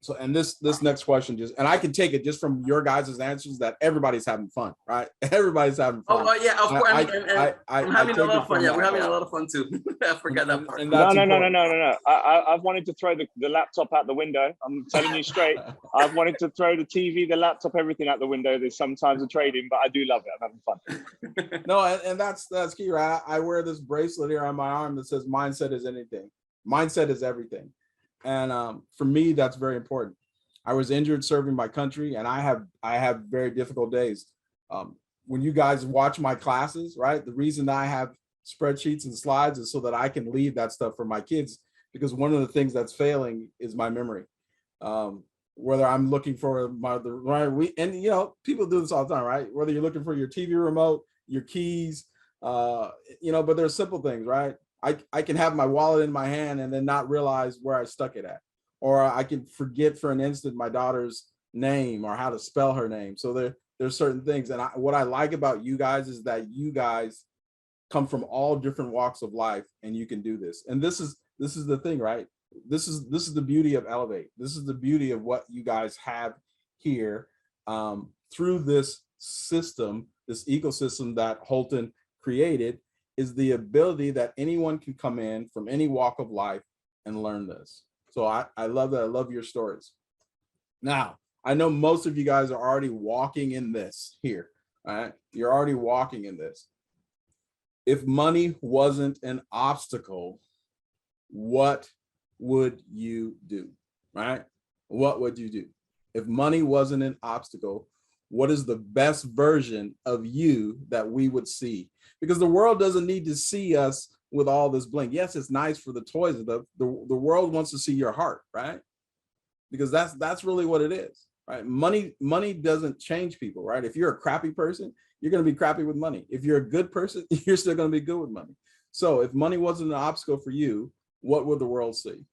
So, and this next question just, and I can take it just from your guys' answers that everybody's having fun, right? Everybody's having fun. Oh, yeah, of course. I'm having a lot of fun. Yeah, we're having a lot of fun too. I forgot that part. And No. that's I've wanted to throw the laptop out the window. I'm telling you straight. I've wanted to throw the TV, the laptop, everything out the window. There's sometimes a trading, but I do love it. I'm having fun. No, and that's key, right? I wear this bracelet here on my arm that says mindset is anything. Mindset is everything. And for me, that's very important. I was injured serving my country, and I have very difficult days. When you guys watch my classes, right? The reason I have spreadsheets and slides is so that I can leave that stuff for my kids, because one of the things that's failing is my memory. Whether I'm looking for and you know, people do this all the time, right? Whether you're looking for your TV remote, your keys, you know, but there's simple things, right? I can have my wallet in my hand and then not realize where I stuck it at, or I can forget for an instant my daughter's name or how to spell her name. So there's certain things, and what I like about you guys is that you guys come from all different walks of life, and you can do this. And this is the thing, right? This is the beauty of Ellev8. This is the beauty of what you guys have here through this system, this ecosystem that Holton created, is the ability that anyone can come in from any walk of life and learn this. So I love that. I love your stories. Now, I know most of you guys are already walking in this here, all right? You're already walking in this. If money wasn't an obstacle, what would you do, right? What would you do? If money wasn't an obstacle, what is the best version of you that we would see? Because the world doesn't need to see us with all this bling. Yes, it's nice for the toys. The world wants to see your heart, right? Because that's really what it is, right? Money doesn't change people, right? If you're a crappy person, you're going to be crappy with money. If you're a good person, you're still going to be good with money. So if money wasn't an obstacle for you, what would the world see?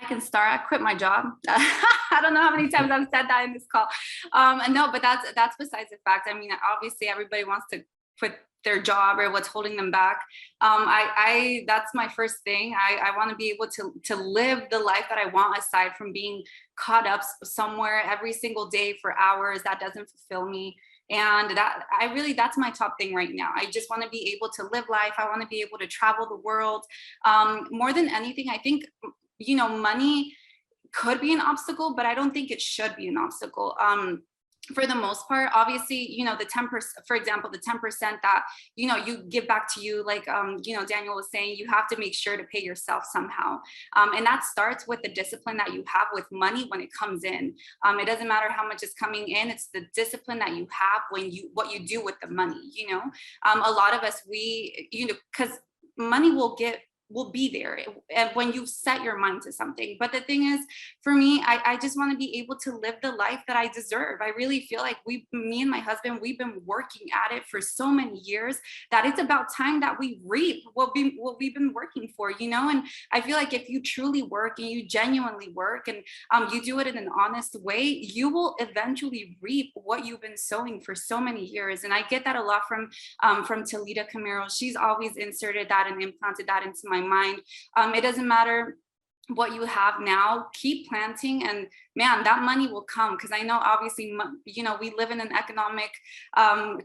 I can start. I quit my job. I don't know how many times I've said that in this call. And no, but that's besides the fact. I mean, obviously everybody wants to quit their job or what's holding them back. That's my first thing. I want to be able to live the life that I want, aside from being caught up somewhere every single day for hours. That doesn't fulfill me. And that's my top thing right now. I just want to be able to live life. I want to be able to travel the world. More than anything, I think, you know, money could be an obstacle, but I don't think it should be an obstacle. For the most part, obviously, you know, the 10%, for example, the 10% that, you know, you give back to you, like, you know, Daniel was saying, you have to make sure to pay yourself somehow. And that starts with the discipline that you have with money when it comes in. It doesn't matter how much is coming in, it's the discipline that you have when what you do with the money, you know. A lot of us, you know, because money will be there and when you set your mind to something. But the thing is, for me, I just want to be able to live the life that I deserve. I really feel like me and my husband, we've been working at it for so many years that it's about time that we reap what we've been working for, you know. And I feel like if you truly work and you genuinely work and you do it in an honest way, you will eventually reap what you've been sowing for so many years. And I get that a lot from Talita Camero. She's always inserted that and implanted that into my mind. It doesn't matter what you have now, keep planting, and man, that money will come. Because I know, obviously, you know, we live in an economic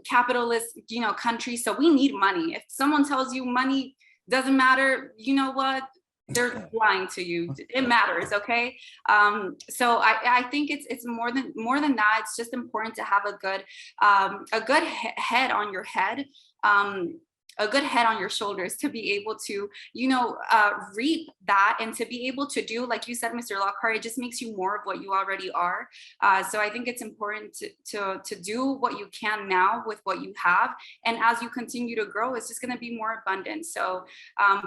capitalist, you know, country, so we need money. If someone tells you money doesn't matter, you know what, they're lying to you. It matters. Okay. So I think it's more than that. It's just important to have a good head on your head, a good head on your shoulders to be able to, you know, reap that, and to be able to do, like you said, Mr. Lockhart, it just makes you more of what you already are. So I think it's important to do what you can now with what you have. And as you continue to grow, it's just going to be more abundant. So,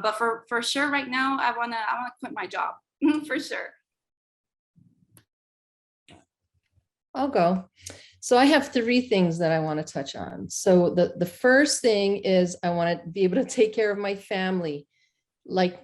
but for sure right now, I want to quit my job for sure. I'll go. So I have 3 things that I want to touch on. So the first thing is I want to be able to take care of my family like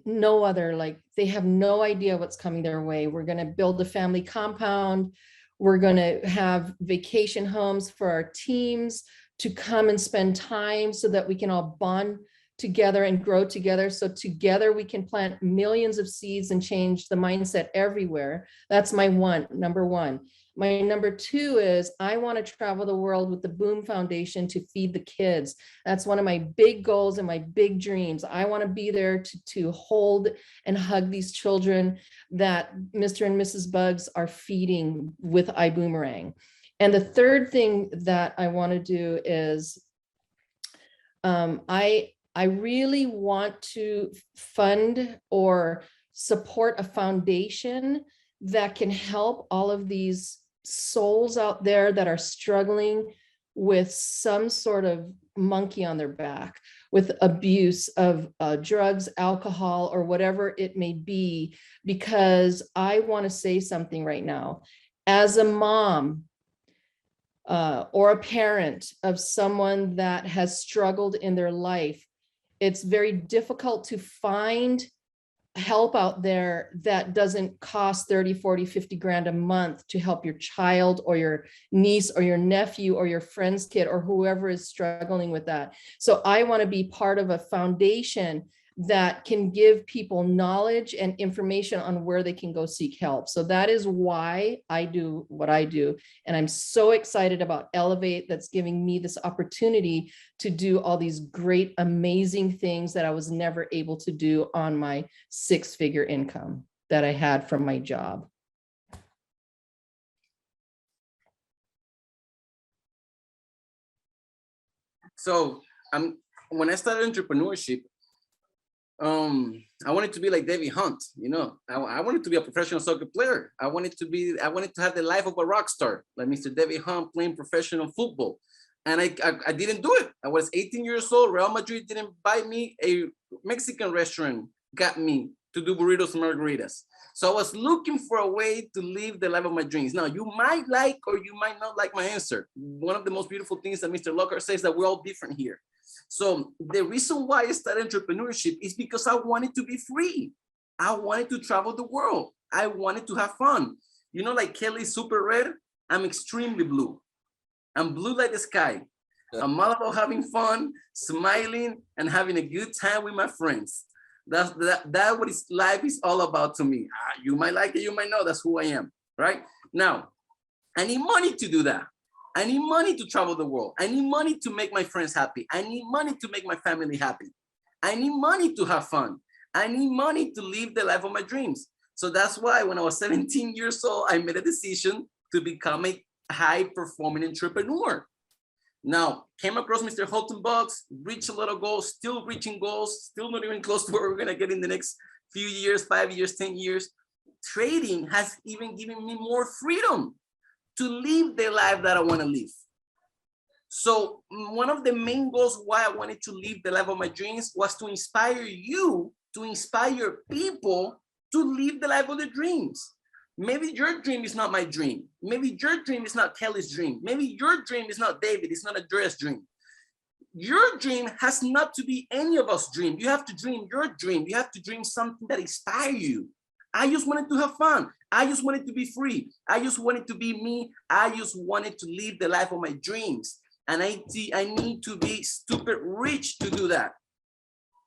no other. Like, they have no idea what's coming their way. We're going to build a family compound. We're going to have vacation homes for our teams to come and spend time so that we can all bond together and grow together. So together we can plant millions of seeds and change the mindset everywhere. That's my number one. My number two is I want to travel the world with the BÜM Foundation to feed the kids. That's one of my big goals and my big dreams. I want to be there to hold and hug these children that Mr. and Mrs. Bugs are feeding with Ibüümerang. And the third thing that I want to do is I really want to fund or support a foundation that can help all of these souls out there that are struggling with some sort of monkey on their back, with abuse of drugs, alcohol, or whatever it may be, because I want to say something right now. As a mom, or a parent of someone that has struggled in their life, it's very difficult to find help out there that doesn't cost 30, 40, 50 grand a month to help your child or your niece or your nephew or your friend's kid or whoever is struggling with that. So I want to be part of a foundation that can give people knowledge and information on where they can go seek help. So that is why I do what I do. And I'm so excited about Ellev8 that's giving me this opportunity to do all these great, amazing things that I was never able to do on my 6-figure income that I had from my job. So when I started entrepreneurship, I wanted to be like David Hunt, you know. I wanted to be a professional soccer player. I wanted to have the life of a rock star, like Mr. David Hunt playing professional football. And I didn't do it. I was 18 years old. Real Madrid didn't buy me. A Mexican restaurant got me to do burritos and margaritas. So I was looking for a way to live the life of my dreams. Now, you might like or you might not like my answer. One of the most beautiful things that Mr. Lockhart says that we're all different here. So the reason why I started entrepreneurship is because I wanted to be free. I wanted to travel the world. I wanted to have fun. You know, like Kelly's super red, I'm extremely blue. I'm blue like the sky. I'm all about having fun, smiling, and having a good time with my friends. That's what life is all about to me. You might like it, you might not. That's who I am, right? Now, I need money to do that. I need money to travel the world. I need money to make my friends happy. I need money to make my family happy. I need money to have fun. I need money to live the life of my dreams. So that's why when I was 17 years old, I made a decision to become a high-performing entrepreneur. Now, came across Mr. Holton Bucks, reached a lot of goals, still reaching goals, still not even close to where we're gonna get in the next few years, 5 years, 10 years. Trading has even given me more freedom to live the life that I wanna live. So one of the main goals why I wanted to live the life of my dreams was to inspire you, to inspire people to live the life of their dreams. Maybe your dream is not my dream. Maybe your dream is not Kelly's dream. Maybe your dream is not David, it's not Andrea's dream. Your dream has not to be any of us' dream. You have to dream your dream. You have to dream something that inspires you. I just wanted to have fun. I just wanted to be free. I just wanted to be me. I just wanted to live the life of my dreams. And I need to be stupid rich to do that.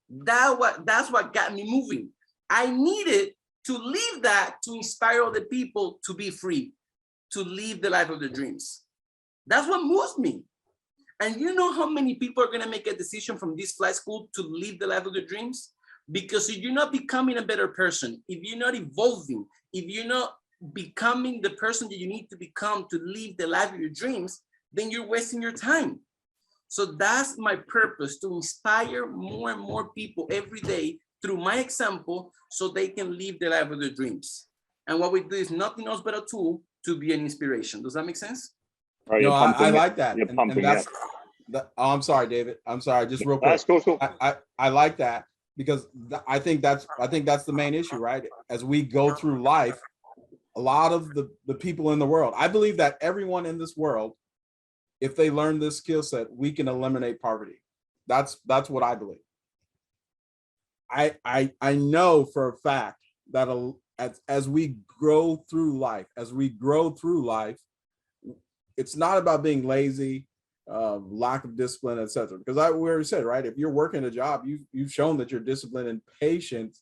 That's what got me moving. I needed to live that to inspire other people to be free, to live the life of their dreams. That's what moves me. And you know how many people are gonna make a decision from this flight school to live the life of their dreams? Because if you're not becoming a better person, if you're not evolving, if you're not becoming the person that you need to become to live the life of your dreams, then you're wasting your time. So that's my purpose, to inspire more and more people every day through my example so they can live the life of their dreams. And what we do is nothing else but a tool to be an inspiration. Does that make sense? Right, No, I like that. You're pumping, that's, oh, I'm sorry, David. I'm sorry, just real quick. That's cool. I like that because I think that's the main issue, right? As we go through life, a lot of the people in the world, I believe that everyone in this world, if they learn this skill set, we can eliminate poverty. That's what I believe. I know for a fact that as we grow through life, it's not about being lazy. lack of discipline, etc. Because we already said, right, if you're working a job, you've shown that you're disciplined and patient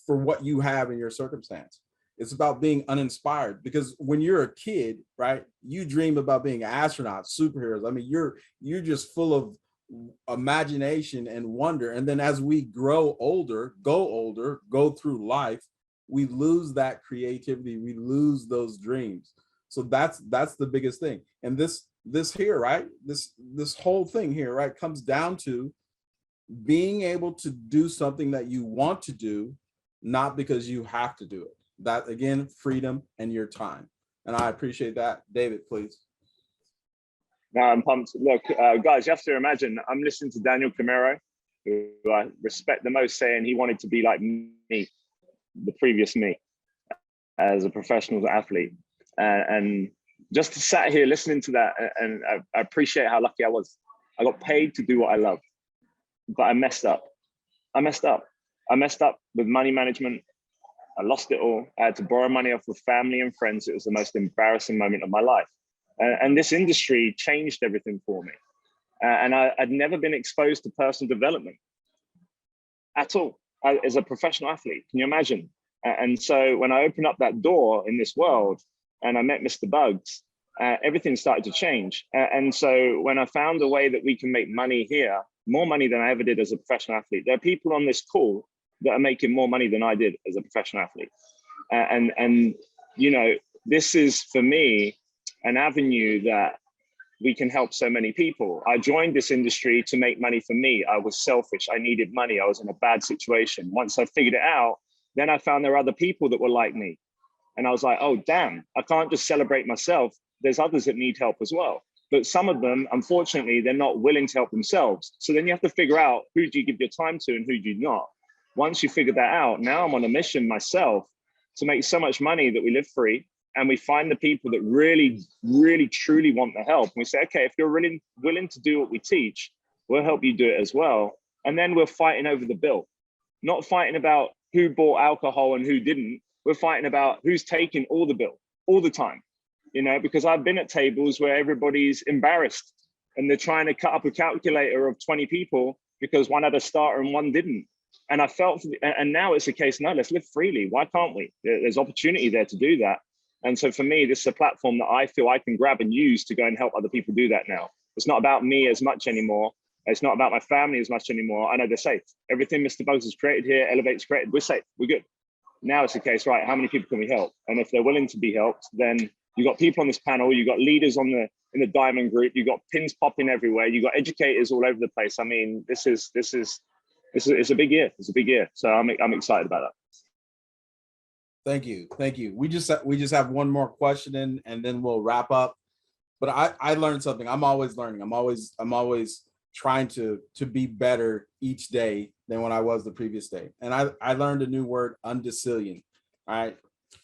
for what you have in your circumstance. It's about being uninspired, because when you're a kid, right, you dream about being astronauts, superheroes. I mean, you're just full of imagination and wonder. And then as we grow older, go through life, we lose that creativity, we lose those dreams. So that's the biggest thing. And this here, right, this whole thing here, right, comes down to being able to do something that you want to do, not because you have to do it. That, again, freedom and your time. And I appreciate that. David, please. No, I'm pumped. Look, guys, you have to imagine, I'm listening to Daniel Camero, who I respect the most, saying he wanted to be like me, the previous me, as a professional athlete. And just to sat here listening to that, and I appreciate how lucky I was. I got paid to do what I love, but I messed up. I messed up with money management. I lost it all. I had to borrow money off of family and friends. It was the most embarrassing moment of my life. And this industry changed everything for me. And I'd never been exposed to personal development at all as a professional athlete. Can you imagine? And so when I opened up that door in this world and I met Mr. Bugs, everything started to change. And so when I found a way that we can make money here, more money than I ever did as a professional athlete, there are people on this call that are making more money than I did as a professional athlete. And you know, this is, for me, an avenue that we can help so many people. I joined this industry to make money for me. I was selfish. I needed money. I was in a bad situation. Once I figured it out, then I found there are other people that were like me. And I was like, oh, damn, I can't just celebrate myself. There's others that need help as well. But some of them, unfortunately, they're not willing to help themselves. So then you have to figure out, who do you give your time to and who do you not? Once you figure that out, now I'm on a mission myself to make so much money that we live free, and we find the people that really, really, truly want the help. And we say, okay, if you're really willing to do what we teach, we'll help you do it as well. And then we're fighting over the bill, not fighting about who bought alcohol and who didn't. We're fighting about who's taking all the bill all the time, you know, because I've been at tables where everybody's embarrassed and they're trying to cut up a calculator of 20 people because one had a starter and one didn't. And I felt, and now it's a case, no, let's live freely. Why can't we? There's opportunity there to do that. And so for me, this is a platform that I feel I can grab and use to go and help other people do that now. It's not about me as much anymore. It's not about my family as much anymore. I know they're safe. Everything Mr. Bugs has created here, Ellev8's created, we're safe, we're good. Now it's a case, right, how many people can we help? And if they're willing to be helped, then you've got people on this panel, you've got leaders in the diamond group, you've got pins popping everywhere, you've got educators all over the place. I mean, it's a big year. It's a big year. So I'm excited about that. Thank you. We just have one more question and then we'll wrap up. But I learned something. I'm always learning. I'm always trying to be better each day than when I was the previous day. And I learned a new word, undecillion. All right.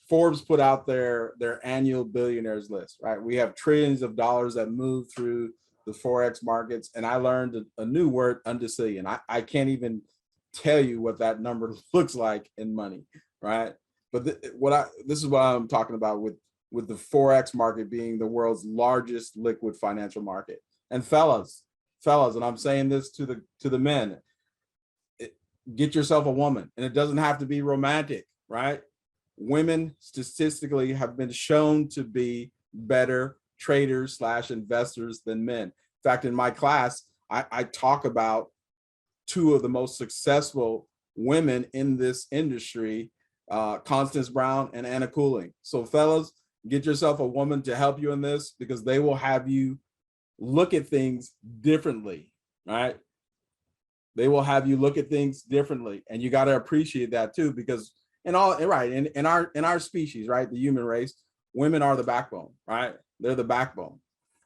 Forbes put out their annual billionaires list, right? We have trillions of dollars that move through the Forex markets. And I learned a new word, undecillion. I can't even tell you what that number looks like in money, right? But this is what I'm talking about with the Forex market being the world's largest liquid financial market. And fellas, and I'm saying this to the men, get yourself a woman, and it doesn't have to be romantic, right? Women statistically have been shown to be better traders / investors than men. In fact, in my class, I talk about two of the most successful women in this industry, Constance Brown and Anna Cooling. So fellas, get yourself a woman to help you in this, because they will have you look at things differently, right? They will have you look at things differently, and you got to appreciate that too, because in our species, right, the human race, women are the backbone, right? They're the backbone.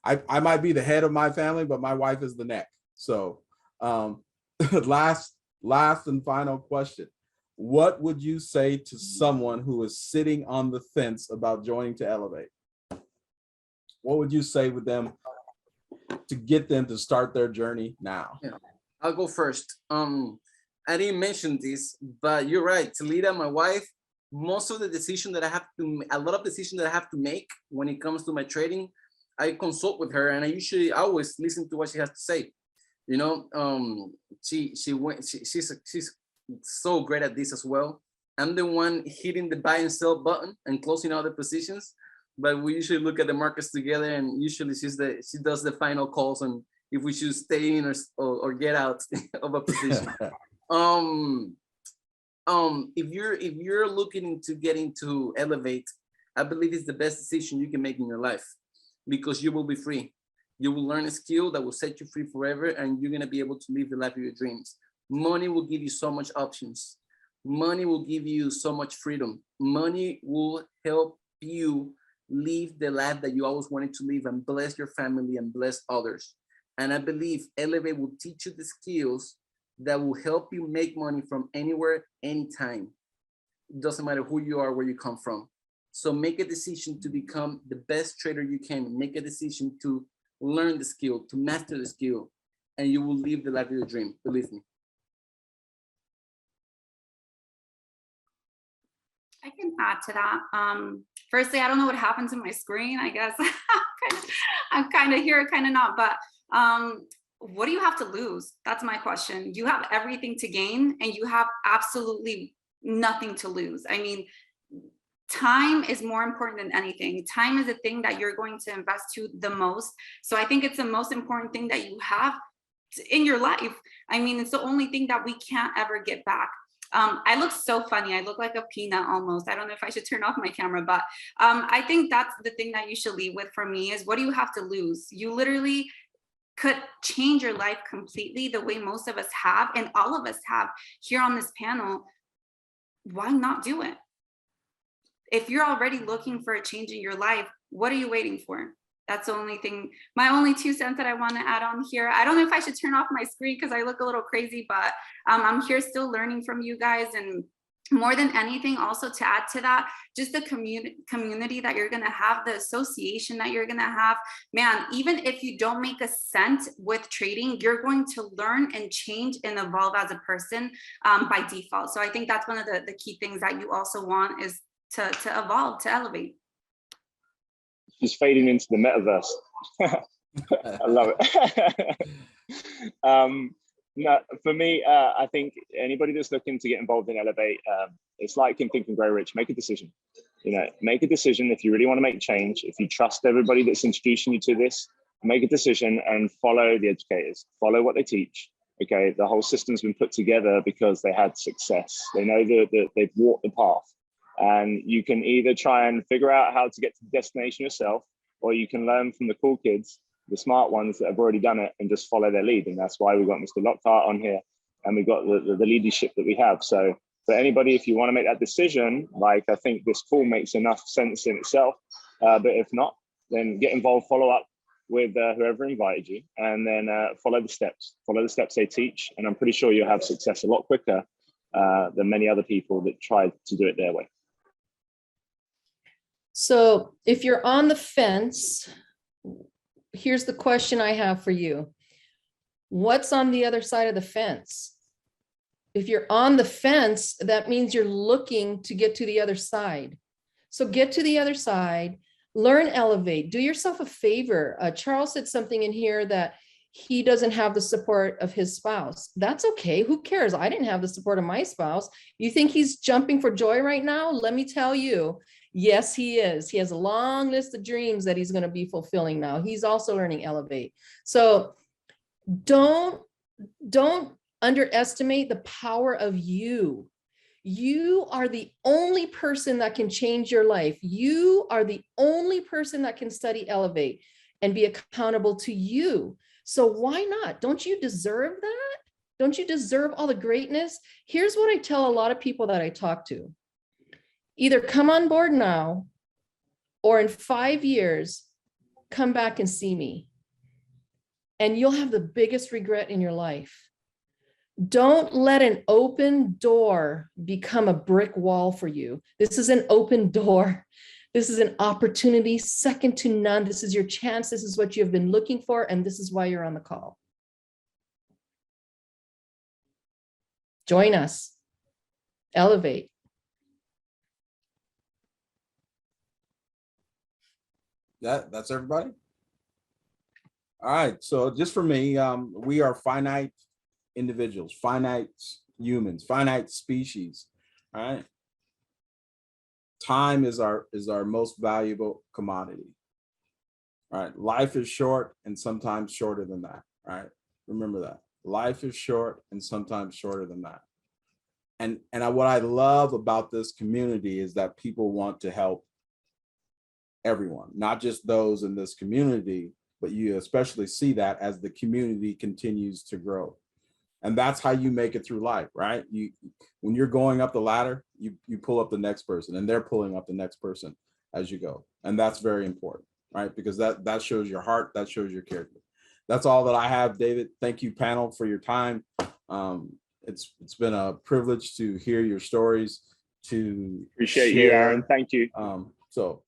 I might be the head of my family, but my wife is the neck. So last and final question. What would you say to someone who is sitting on the fence about joining to Ellev8? What would you say with them to get them to start their journey now? Yeah, I'll go first. I didn't mention this, but you're right. Talita, my wife, most of the decision that I have to, a lot of decisions that I have to make when it comes to my trading, I consult with her, and I always listen to what she has to say. You know, she's so great at this as well. I'm the one hitting the buy and sell button and closing out the positions, but we usually look at the markets together, and usually she does the final calls on if we should stay in or get out of a position. If you're looking to get into Ellev8, I believe it's the best decision you can make in your life, because you will be free. You will learn a skill that will set you free forever, and you're gonna be able to live the life of your dreams. Money will give you so much options. Money will give you so much freedom. Money will help you live the life that you always wanted to live and bless your family and bless others. And I believe Ellev8 will teach you the skills that will help you make money from anywhere, anytime. It doesn't matter who you are, where you come from. So make a decision to become the best trader you can. Make a decision to learn the skill, to master the skill, and you will live the life of your dream, believe me. I can add to that. Firstly, I don't know what happened to my screen. I guess I'm kind of here, kind of not, but what do you have to lose? That's my question. You have everything to gain, and you have absolutely nothing to lose. I mean, time is more important than anything. Time is the thing that you're going to invest to the most. So I think it's the most important thing that you have in your life. I mean, it's the only thing that we can't ever get back. I look so funny. I look like a peanut almost. I don't know if I should turn off my camera, but I think that's the thing that you should leave with for me is, what do you have to lose? You literally could change your life completely the way most of us have, and all of us have here on this panel. Why not do it? If you're already looking for a change in your life, what are you waiting for? That's the only thing, my only 2 cents that I want to add on here. I don't know if I should turn off my screen because I look a little crazy, but I'm here still learning from you guys. And more than anything, also to add to that, just the community that you're going to have, the association that you're going to have, man, even if you don't make a cent with trading, you're going to learn and change and evolve as a person by default. So I think that's one of the key things that you also want is to evolve, to elevate. She's fading into the metaverse. I love it. No, for me, I think anybody that's looking to get involved in Ellev8, it's like in Think and Grow Rich. Make a decision. You know, make a decision if you really want to make change. If you trust everybody that's introducing you to this, make a decision and follow the educators. Follow what they teach. Okay, the whole system's been put together because they had success. They know that they've walked the path. And you can either try and figure out how to get to the destination yourself, or you can learn from the cool kids, the smart ones that have already done it, and just follow their lead. And that's why we got Mr. Lockhart on here, and we got the leadership that we have. So for anybody, if you want to make that decision, like I think this call makes enough sense in itself, but if not, then get involved, follow up with whoever invited you, and then follow the steps they teach. And I'm pretty sure you'll have success a lot quicker than many other people that tried to do it their way. So if you're on the fence, here's the question I have for you. What's on the other side of the fence? If you're on the fence, that means you're looking to get to the other side. So get to the other side, learn Ellev8, do yourself a favor. Charles said something in here that he doesn't have the support of his spouse. That's okay. Who cares? I didn't have the support of my spouse. You think he's jumping for joy right now? Let me tell you. Yes, he is. He has a long list of dreams that he's going to be fulfilling now. He's also learning Ellev8. So don't underestimate the power of you. You are the only person that can change your life. You are the only person that can study Ellev8 and be accountable to you. So why not? Don't you deserve that? Don't you deserve all the greatness? Here's what I tell a lot of people that I talk to. Either come on board now, or in 5 years, come back and see me. And you'll have the biggest regret in your life. Don't let an open door become a brick wall for you. This is an open door. This is an opportunity second to none. This is your chance. This is what you have been looking for. And this is why you're on the call. Join us. Ellev8. That's everybody? All right. So just for me, we are finite individuals, finite humans, finite species. All right. Time is our most valuable commodity. All right. Life is short and sometimes shorter than that. All right. Remember that. Life is short and sometimes shorter than that. And what I love about this community is that people want to help everyone, not just those in this community, but you especially see that as the community continues to grow. And that's how you make it through life, right? When you're going up the ladder, you pull up the next person, and they're pulling up the next person as you go. And that's very important, right? Because that shows your heart, that shows your character. That's all that I have, David. Thank you, panel, for your time. It's been a privilege to hear your stories, to appreciate share. you, Aaron. Thank you. So